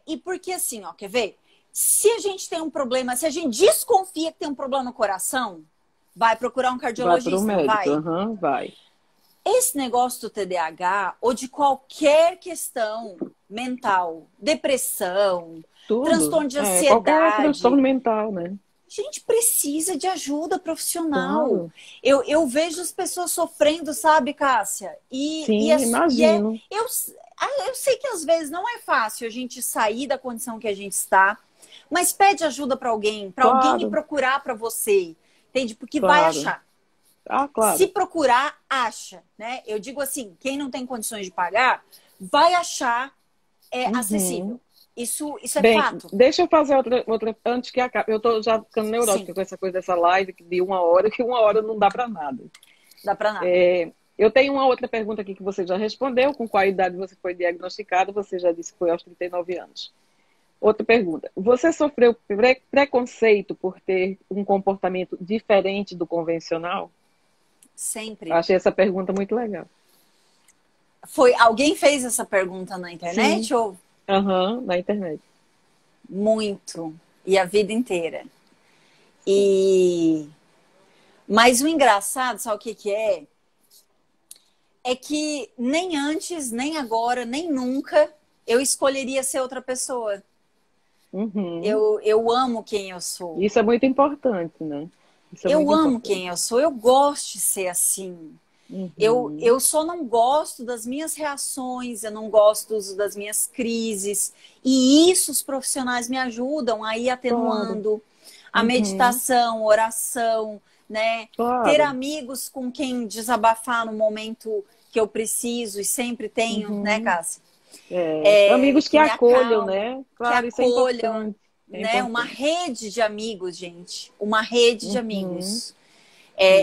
B: E porque assim, ó, quer ver? Se a gente tem um problema, se a gente desconfia que tem um problema no coração, vai procurar um cardiologista,
C: vai.
B: Esse negócio do TDAH ou de qualquer questão mental, depressão, transtorno de ansiedade.
C: Qualquer transtorno mental, né?
B: A gente precisa de ajuda profissional. Eu vejo as pessoas sofrendo, sabe, Cássia?
C: Imagino.
B: Eu sei que às vezes não é fácil a gente sair da condição que a gente está, mas pede ajuda para alguém ir procurar para você. Entende? Porque vai achar.
C: Claro.
B: Se procurar, acha. Né? Eu digo assim, quem não tem condições de pagar, vai achar é
C: Uhum.
B: acessível. Isso é
C: Bem,
B: fato.
C: deixa eu fazer outra antes que acabe. Eu tô já ficando neurótica
B: Sim,
C: com essa coisa dessa live de 1 hora, que 1 hora não dá para nada.
B: dá pra nada.
C: Eu tenho uma outra pergunta aqui que você já respondeu. Com qual idade você foi diagnosticada? Você já disse que foi aos 39 anos. Outra pergunta. Você sofreu preconceito por ter um comportamento diferente do convencional?
B: Sempre.
C: Achei essa pergunta muito legal.
B: Alguém fez essa pergunta na
C: Sim,
B: internet ou
C: na internet.
B: muito? E a vida inteira.
C: Sim.
B: Mas o engraçado, sabe o que é? É que nem antes, nem agora, nem nunca eu escolheria ser outra pessoa.
C: Uhum.
B: Eu amo quem eu sou.
C: Isso é muito importante, né? Isso é
B: Eu
C: muito
B: amo
C: importante.
B: quem eu sou. Eu gosto de ser assim.
C: Uhum.
B: Eu só não gosto das minhas reações, eu não gosto das minhas crises. E isso os profissionais me ajudam a ir
C: Claro.
B: atenuando. A
C: Uhum.
B: meditação, oração, né? Ter
C: Claro.
B: amigos com quem desabafar no momento que eu preciso e sempre tenho, né,
C: Uhum.
B: Cássia? É,
C: Amigos que
B: que me
C: acolham,
B: acalmam,
C: né?
B: que
C: Claro, isso é
B: acolham,
C: importante. É
B: né? Uma
C: importante.
B: rede de amigos, gente. Uma rede de
C: Uhum.
B: amigos.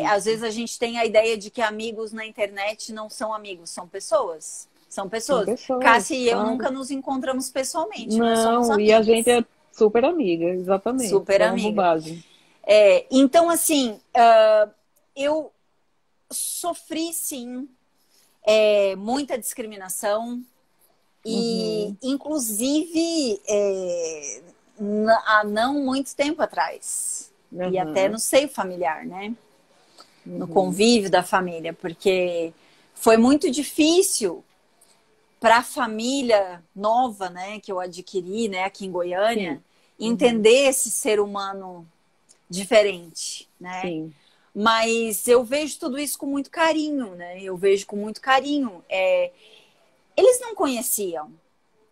B: Às
C: Isso.
B: vezes a gente tem a ideia de que amigos na internet não são amigos, são pessoas. São
C: São
B: pessoas. Cássia
C: pessoas,
B: e eu
C: claro.
B: nunca nos encontramos pessoalmente, nós somos
C: Não, e a gente
B: amigas.
C: é super amiga, exatamente.
B: Super
C: É uma
B: amiga.
C: bobagem.
B: Então, assim, eu sofri sim muita discriminação e,
C: Uhum.
B: inclusive, há não muito tempo atrás. E até
C: Uhum.
B: no seio familiar, né? No
C: Uhum.
B: convívio da família, porque foi muito difícil para a família nova, né, que eu adquiri, né, aqui em Goiânia,
C: Sim. Uhum.
B: entender esse ser humano diferente, né?
C: Sim.
B: Mas eu vejo tudo isso com muito carinho, né? Eu vejo com muito carinho. Eles não conheciam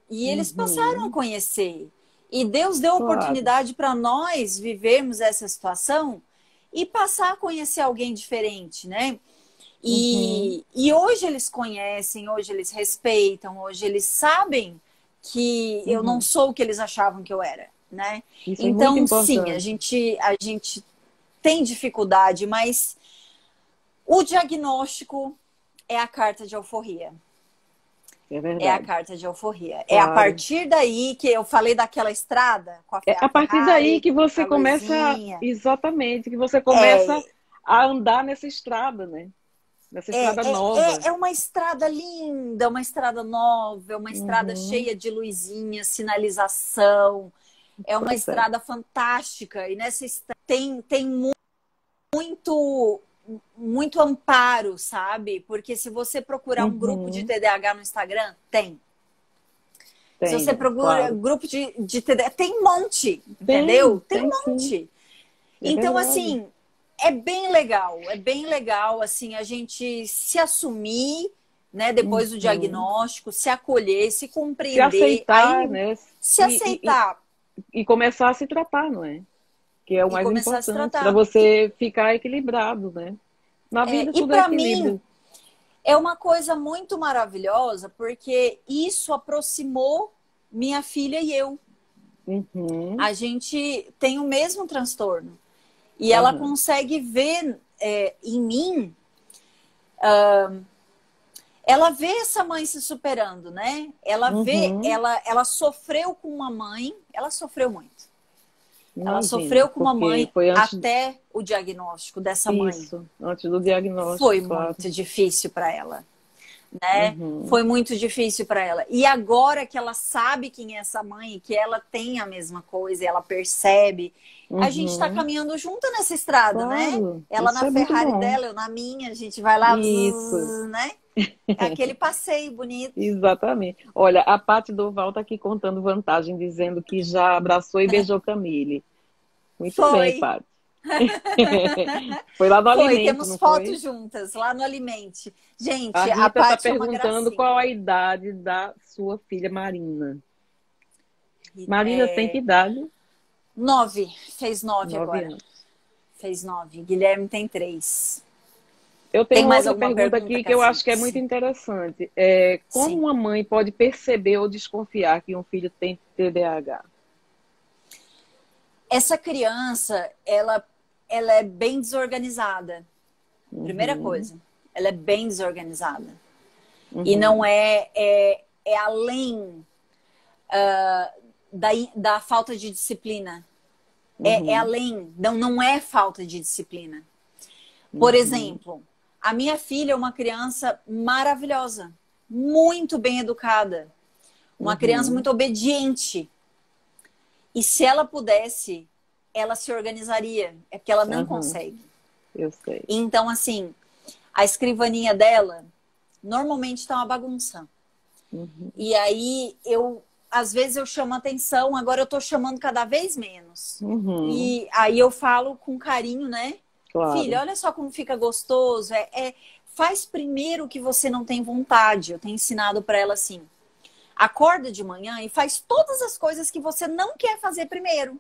B: e eles passaram a
C: Uhum.
B: conhecer. E Deus deu
C: Claro.
B: oportunidade para nós vivermos essa situação e passar a conhecer alguém diferente, né?
C: Uhum.
B: E hoje eles conhecem, hoje eles respeitam, hoje eles sabem que eu não
C: Uhum.
B: sou o que eles achavam que eu era, né?
C: Isso é muito
B: Então, sim,
C: importante.
B: a gente tem dificuldade, mas o diagnóstico é a carta de alforria.
C: É
B: É a
C: verdade.
B: carta de alforria. É a
C: Claro.
B: partir daí que eu falei daquela estrada com
C: É
B: a
C: a partir daí
B: Ferrari,
C: que você
B: a
C: começa,
B: luzinha.
C: exatamente, que você começa a andar nessa estrada, né? Nessa estrada nova.
B: É uma estrada linda, uma estrada nova, é uma estrada
C: Uhum.
B: cheia de luzinhas, sinalização. É uma
C: Pois é.
B: estrada fantástica. E nessa estrada tem muito, muito amparo, sabe? Porque se você procurar um grupo de
C: Uhum.
B: TDAH no Instagram, tem. Se você
C: Tem,
B: procura
C: claro.
B: grupo de TDAH, tem um monte,
C: Tem,
B: entendeu? Tem
C: tem
B: um
C: sim.
B: monte.
C: É
B: Então,
C: verdade.
B: assim, é bem legal, assim, a gente se assumir, né, depois do
C: Uhum.
B: diagnóstico, se acolher, se
C: Se
B: compreender,
C: aceitar,
B: aí
C: né?
B: se
C: E, e,
B: aceitar
C: e começar a se tratar, não é? Que é o
B: e
C: mais
B: começar a se
C: importante, para
B: tratar.
C: você ficar equilibrado, né? Na vida
B: E
C: tudo é
B: para mim,
C: equilíbrio.
B: é uma coisa muito maravilhosa, porque isso aproximou minha filha e eu.
C: Uhum.
B: A gente tem o mesmo transtorno. E ela
C: Aham.
B: consegue ver em mim, ela vê essa mãe se superando, né? Ela vê,
C: Uhum.
B: ela sofreu com uma mãe, ela sofreu muito. Ela
C: Imagino,
B: sofreu com uma
C: porque
B: mãe
C: foi antes
B: até o diagnóstico dessa mãe.
C: isso, antes do diagnóstico,
B: Foi
C: claro.
B: muito difícil para ela, né?
C: Uhum.
B: Foi muito difícil para ela. E agora que ela sabe quem é essa mãe, que ela tem a mesma coisa, ela percebe, a gente está
C: Uhum.
B: caminhando junto nessa estrada, né?
C: Claro,
B: Ela
C: isso
B: na
C: é muito
B: Ferrari
C: bom.
B: dela, eu na minha, a gente vai lá,
C: Isso,
B: zzz, né? É aquele passeio bonito.
C: exatamente. Olha, a Paty Doval está aqui contando vantagem, dizendo que já abraçou e beijou Camille. Muito bem,
B: Foi,
C: Paty. Foi lá no
B: foi.
C: Alimente,
B: Temos
C: não foi?
B: fotos juntas lá no Alimente.
C: A
B: Gente, a
C: Rita está
B: Paty é uma
C: perguntando qual a
B: gracinha.
C: idade da sua filha Marina. Marina tem que idade?
B: 9, fez 9
C: 9
B: agora.
C: anos.
B: Fez 9. Guilherme tem 3.
C: Eu
B: Tem
C: tenho
B: mais
C: outra
B: alguma
C: pergunta
B: pergunta,
C: aqui que eu
B: Cassim?
C: acho que é muito
B: Sim.
C: interessante. Como
B: Sim.
C: uma mãe pode perceber ou desconfiar que um filho tem TDAH?
B: Essa criança, ela é bem desorganizada. Primeira
C: Uhum,
B: coisa, ela é bem desorganizada. E não
C: uhum,
B: é além da falta de disciplina. É
C: uhum,
B: além, não é falta de disciplina. Por
C: uhum,
B: exemplo, a minha filha é uma criança maravilhosa, muito bem educada, uma criança
C: uhum.
B: muito obediente. E se ela pudesse, ela se organizaria. É porque ela não
C: Aham,
B: consegue.
C: eu sei.
B: Então, assim, a escrivaninha dela normalmente está uma bagunça.
C: Uhum,
B: E aí às vezes eu chamo atenção, agora eu tô chamando cada vez menos.
C: uhum,
B: E aí eu falo com carinho, né? Filha,
C: claro.
B: olha só como fica gostoso. Faz primeiro o que você não tem vontade. Eu tenho ensinado para ela assim: acorda de manhã e faz todas as coisas que você não quer fazer primeiro.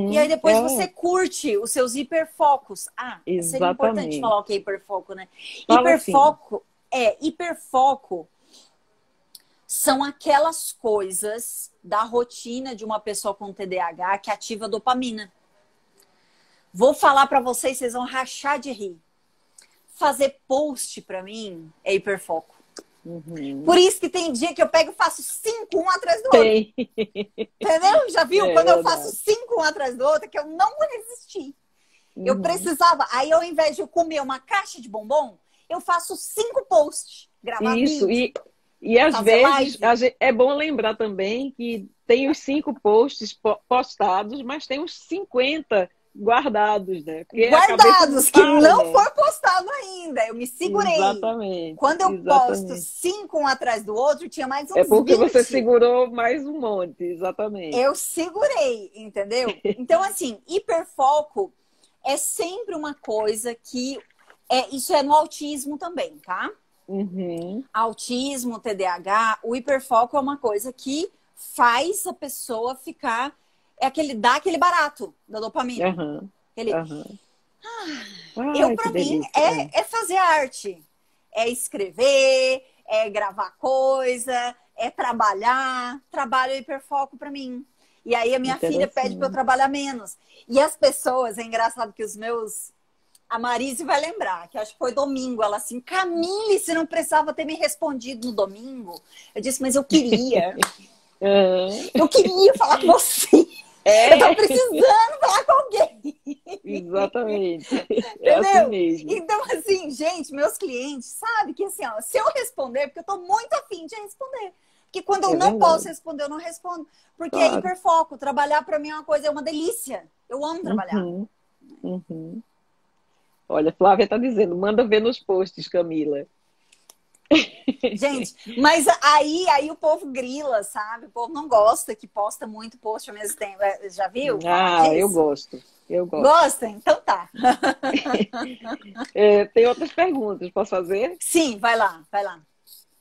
B: E aí
C: Uhum,
B: depois você curte os seus hiperfocos. Ah, seria importante
C: exatamente.
B: falar o que é hiperfoco, né?
C: Fala assim.
B: Hiperfoco são aquelas coisas da rotina de uma pessoa com TDAH que ativa a dopamina. Vou falar para vocês, vocês vão rachar de rir. Fazer post para mim é hiperfoco. Por
C: Uhum.
B: isso que tem dia que eu pego e faço 5 um atrás do outro.
C: Tem.
B: Entendeu? Já viu?
C: É
B: Quando eu faço
C: verdade.
B: 5 um atrás do outro, é que eu não vou resistir. Eu
C: Uhum.
B: precisava. Aí, ao invés de eu comer uma caixa de bombom, eu faço 5 posts. Gravar
C: Isso,
B: vídeo,
C: e às
B: fazer
C: vezes
B: live.
C: é bom lembrar também que tem os 5 posts postados, mas tem uns 50 guardados, né? Porque a cabeça não
B: Guardados, que
C: para,
B: não
C: né?
B: foi postado ainda. Eu me segurei.
C: Exatamente,
B: Quando eu posto
C: exatamente.
B: 5 um atrás do outro, tinha mais
C: É
B: uns
C: porque você
B: 20.
C: segurou mais um monte, exatamente.
B: Eu segurei, entendeu? Então, assim, hiperfoco é sempre uma coisa que isso é no autismo também, tá?
C: Uhum,
B: Autismo, TDAH, o hiperfoco é uma coisa que faz a pessoa ficar, dá aquele barato da dopamina.
C: aham,
B: Aquele,
C: aham.
B: eu
C: Ai, que
B: para mim
C: delícia. É.
B: é fazer arte, é escrever, é gravar coisa, é trabalhar. Trabalho é hiperfoco para mim. E aí a minha filha pede para eu
C: Interessante.
B: trabalhar menos. E as pessoas, é engraçado que a Marise vai lembrar, que acho que foi domingo, ela assim: Camille, você não precisava ter me respondido no domingo. Eu disse: mas eu queria.
C: Aham.
B: Eu queria falar com você. Eu tô
C: É,
B: precisando falar com alguém.
C: exatamente. É assim
B: Entendeu?
C: mesmo.
B: Então, assim, gente, meus clientes sabem que assim, ó, se eu responder, porque eu tô muito afim de responder. Porque quando eu
C: É
B: não posso
C: verdade.
B: responder, eu não respondo. Porque é
C: Claro.
B: hiperfoco. Trabalhar para mim é uma coisa, é uma delícia. Eu amo trabalhar.
C: Uhum, uhum. Olha, Flávia está dizendo, manda ver nos posts, Camila.
B: Gente, mas aí o povo grila, sabe? O povo não gosta que posta muito post ao mesmo tempo. Já viu falar
C: Ah, eu
B: disso?
C: gosto. Eu gosto.
B: Gosta? Então tá.
C: Tem outras perguntas, posso fazer?
B: Sim, vai lá, vai lá.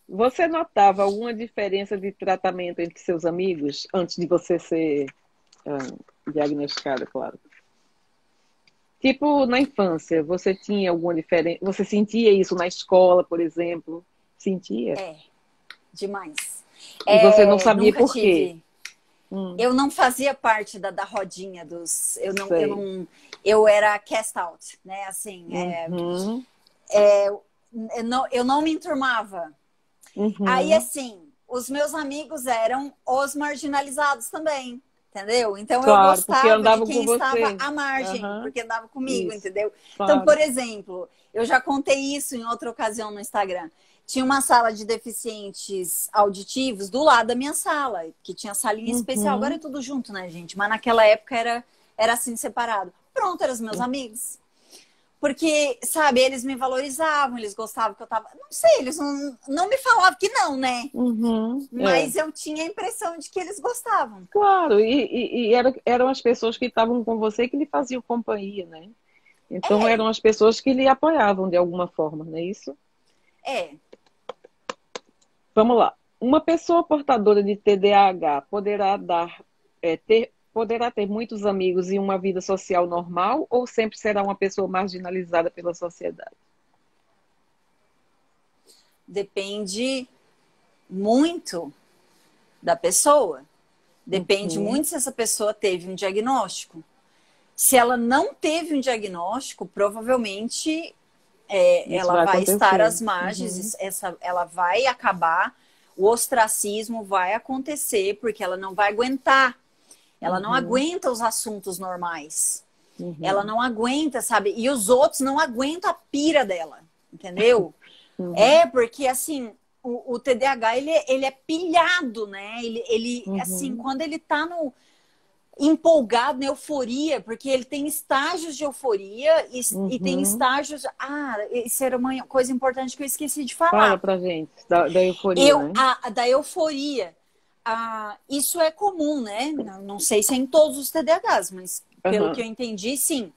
C: Você notava alguma diferença de tratamento entre seus amigos antes de você ser diagnosticada, claro? Tipo, na infância, você tinha alguma diferença? Você sentia isso na escola, por exemplo? Sentia?
B: É, demais.
C: E você não sabia
B: Nunca
C: por quê?
B: tive.
C: Hum,
B: Eu não fazia parte da rodinha dos.
C: sei.
B: Eu era cast out, né? Assim,
C: Uhum,
B: eu não me enturmava. Aí,
C: uhum.
B: assim, os meus amigos eram os marginalizados também, entendeu? Então eu
C: Claro, porque
B: gostava de
C: andavam com
B: quem estava
C: você.
B: à margem,
C: Aham,
B: porque andava comigo,
C: isso,
B: entendeu? Então,
C: claro.
B: por exemplo, eu já contei isso em outra ocasião no Instagram. Tinha uma sala de deficientes auditivos do lado da minha sala, que tinha salinha especial. Agora é
C: Uhum.
B: tudo junto, né, gente? Mas naquela época era assim separado. Pronto, eram os meus amigos. Porque, sabe, eles me valorizavam, eles gostavam que eu tava. Não sei, eles não me falavam que não, né?
C: Uhum. É.
B: Mas eu tinha a impressão de que eles gostavam.
C: Claro, eram as pessoas que estavam com você que lhe faziam companhia, né? Então
B: É,
C: eram as pessoas que lhe apoiavam de alguma forma, não é isso?
B: é.
C: Vamos lá. Uma pessoa portadora de TDAH poderá ter muitos amigos e uma vida social normal ou sempre será uma pessoa marginalizada pela sociedade?
B: depende muito da pessoa. Depende muito se essa pessoa teve um diagnóstico. Se ela não teve um diagnóstico, provavelmente ela vai estar às margens, ela vai acabar, o ostracismo vai acontecer, porque ela não vai aguentar. Ela não aguenta os assuntos normais. Ela não aguenta, sabe? E os outros não aguentam a pira dela, entendeu? Porque assim, o TDAH, ele é pilhado, né? Ele assim, quando ele tá empolgado, na euforia, porque ele tem estágios de euforia e tem estágios... isso era uma coisa importante que eu esqueci de falar.
C: Fala pra gente da euforia, né?
B: Da euforia. Isso é comum, né? Não sei se é em todos os TDAHs, mas pelo que eu entendi, sim.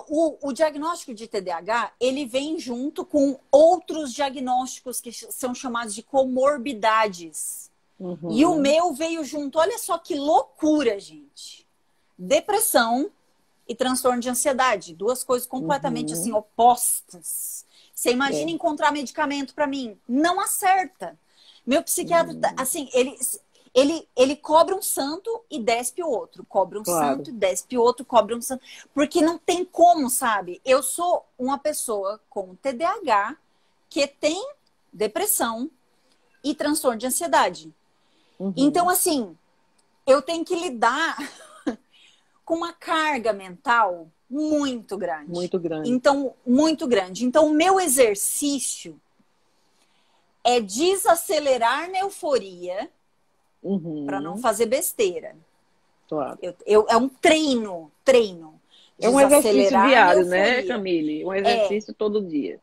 B: O diagnóstico de TDAH, ele vem junto com outros diagnósticos que são chamados de comorbidades. E o meu veio junto. Olha só que loucura, gente. Depressão e transtorno de ansiedade. Duas coisas completamente assim opostas. Você imagina encontrar medicamento para mim? Não acerta. Meu psiquiatra, assim, ele cobra um santo e despe o outro. Cobra um santo e despe o outro, cobra um santo. Porque não tem como, sabe? Eu sou uma pessoa com TDAH que tem depressão e transtorno de ansiedade. Então, assim, eu tenho que lidar com uma carga mental muito grande.
C: Muito grande.
B: Então, muito grande. Então, o meu exercício é desacelerar na euforia para não fazer besteira.
C: Claro.
B: É um treino.
C: É um exercício diário, né, Camille? Um exercício todo dia.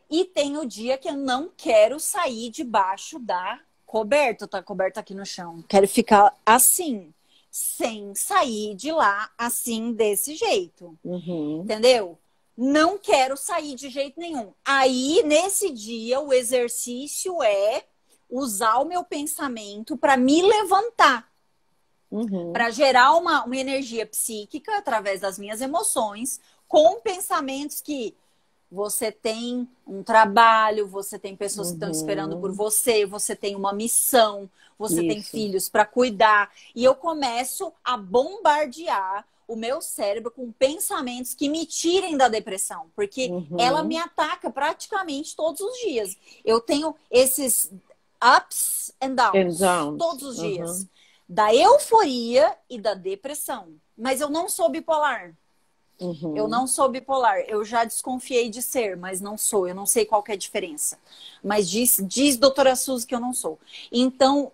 B: E tem o dia que eu não quero sair debaixo da coberta. Tá coberta aqui no chão. Quero ficar assim, sem sair de lá, assim, desse jeito. Entendeu? Não quero sair de jeito nenhum. Aí, nesse dia, o exercício é usar o meu pensamento para me levantar. Para gerar uma energia psíquica através das minhas emoções, com pensamentos que você tem um trabalho, você tem pessoas que estão esperando por você, você tem uma missão, você tem filhos para cuidar. E eu começo a bombardear o meu cérebro com pensamentos que me tirem da depressão, porque ela me ataca praticamente todos os dias. Eu tenho esses ups and downs. Todos os dias. Da euforia e da depressão. Mas eu não sou bipolar. Eu não sou bipolar. Eu já desconfiei de ser, mas não sou. Eu não sei qual que é a diferença. Mas diz doutora Suzy que eu não sou. Então,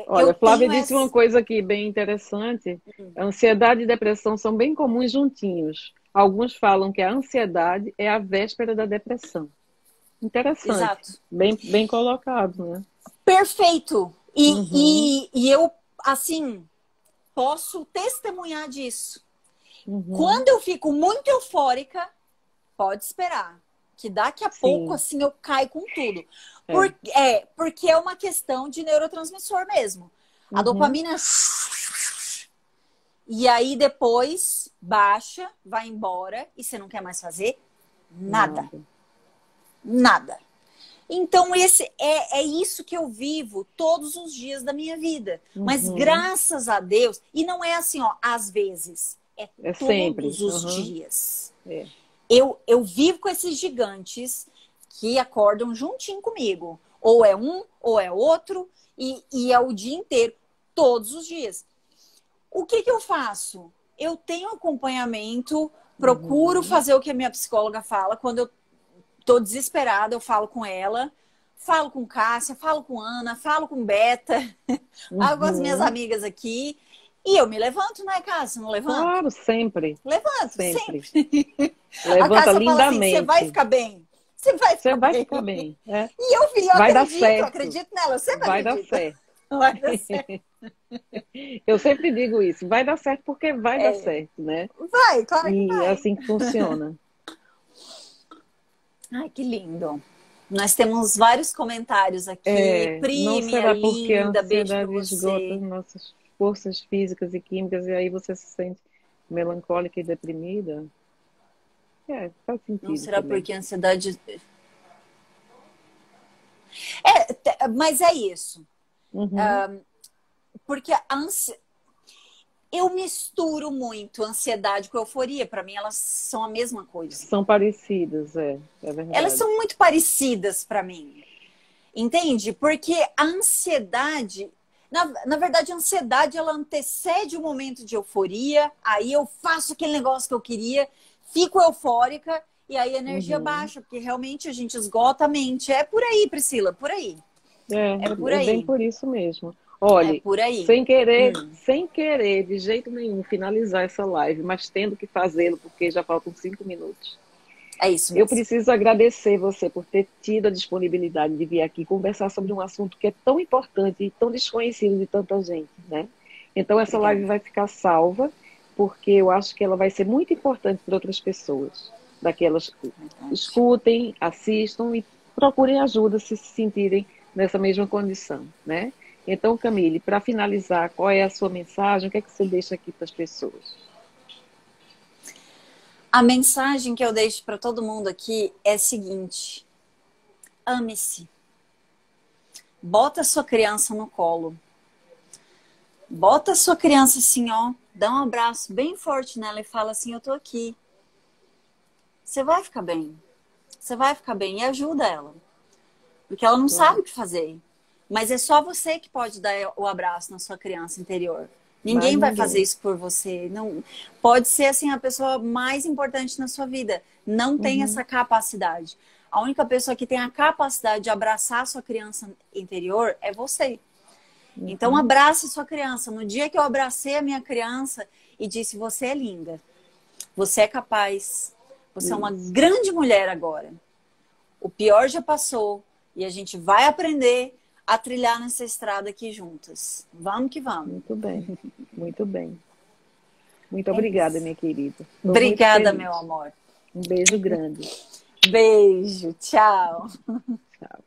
C: olha, Flávia disse uma coisa aqui bem interessante. Ansiedade e depressão são bem comuns juntinhos. Alguns falam que a ansiedade é a véspera da depressão. Interessante.
B: Exato.
C: Bem colocado, né?
B: Perfeito. E eu, assim, posso testemunhar disso. Quando eu fico muito eufórica, pode esperar. Que daqui a pouco, assim, eu caio com tudo. Porque é uma questão de neurotransmissor mesmo. A dopamina... E aí depois baixa, vai embora e você não quer mais fazer nada. Então, é isso que eu vivo todos os dias da minha vida. Mas graças a Deus, e não é assim, ó, às vezes, é todos
C: sempre.
B: Os dias. Eu vivo com esses gigantes que acordam juntinho comigo. Ou é um, ou é outro, e é o dia inteiro, todos os dias. O que eu faço? Eu tenho acompanhamento, procuro fazer o que a minha psicóloga fala. Quando eu tô desesperada, eu falo com ela, falo com Cássia, falo com Ana, falo com Beta, falo com as minhas amigas aqui. E eu me levanto, né, Cássia? Não levanto?
C: Claro, sempre.
B: Levanto, sempre.
C: Levanta
B: a Cássia
C: lindamente.
B: Fala assim, você vai ficar bem. Você vai ficar bem. E eu
C: vai
B: acredito,
C: dar certo.
B: Eu acredito nela, eu sempre
C: vai
B: acredito.
C: Dar certo.
B: Vai dar certo.
C: Eu sempre digo isso, vai dar certo porque vai dar certo, né?
B: Vai, claro que vai.
C: E é assim que funciona.
B: Ai, que lindo. Nós temos vários comentários aqui. Pri,
C: não
B: minha
C: será porque
B: linda,
C: a
B: beijo pra
C: ansiedade esgota
B: você.
C: nossas forças físicas e químicas e aí você se sente melancólica e deprimida? Faz sentido.
B: Não será
C: também.
B: porque a ansiedade... Mas é isso.
C: Uhum.
B: Porque eu misturo muito ansiedade com euforia. Para mim, elas são a mesma coisa.
C: São parecidas, é verdade.
B: Elas são muito parecidas para mim. Entende? Porque a ansiedade... Na verdade, a ansiedade, ela antecede o momento de euforia. Aí eu faço aquele negócio que eu queria, fico eufórica e aí a energia baixa, porque realmente a gente esgota a mente. É por aí, Priscila, por aí. É por aí.
C: Bem por isso mesmo. Olha,
B: é por aí.
C: sem querer, de jeito nenhum, finalizar essa live, mas tendo que fazê-lo, porque já faltam 5 minutos.
B: É isso mesmo.
C: Eu preciso agradecer você por ter tido a disponibilidade de vir aqui conversar sobre um assunto que é tão importante e tão desconhecido de tanta gente, né? Então, essa live vai ficar salva, porque eu acho que ela vai ser muito importante para outras pessoas. Daquelas que escutem, assistam e procurem ajuda se sentirem nessa mesma condição, né? Então, Camille, para finalizar, qual é a sua mensagem? O que é que você deixa aqui para as pessoas?
B: A mensagem que eu deixo para todo mundo aqui é a seguinte: ame-se. Bota a sua criança no colo. Bota a sua criança assim, ó, dá um abraço bem forte nela e fala assim: eu tô aqui. Você vai ficar bem. Você vai ficar bem. E ajuda ela. Porque ela não sabe o que fazer. Mas é só você que pode dar o abraço na sua criança interior. Ninguém vai fazer isso por você. Não, pode ser assim a pessoa mais importante na sua vida. Não tem essa capacidade. A única pessoa que tem a capacidade de abraçar a sua criança interior é você. Então abrace sua criança. No dia que eu abracei a minha criança e disse: você é linda, você é capaz, você é uma grande mulher agora. O pior já passou e a gente vai aprender a trilhar nessa estrada aqui juntas. Vamos que vamos.
C: Muito bem, muito bem. Muito obrigada, minha querida.
B: Obrigada, meu amor.
C: Um beijo grande.
B: Beijo, tchau.
C: Tchau.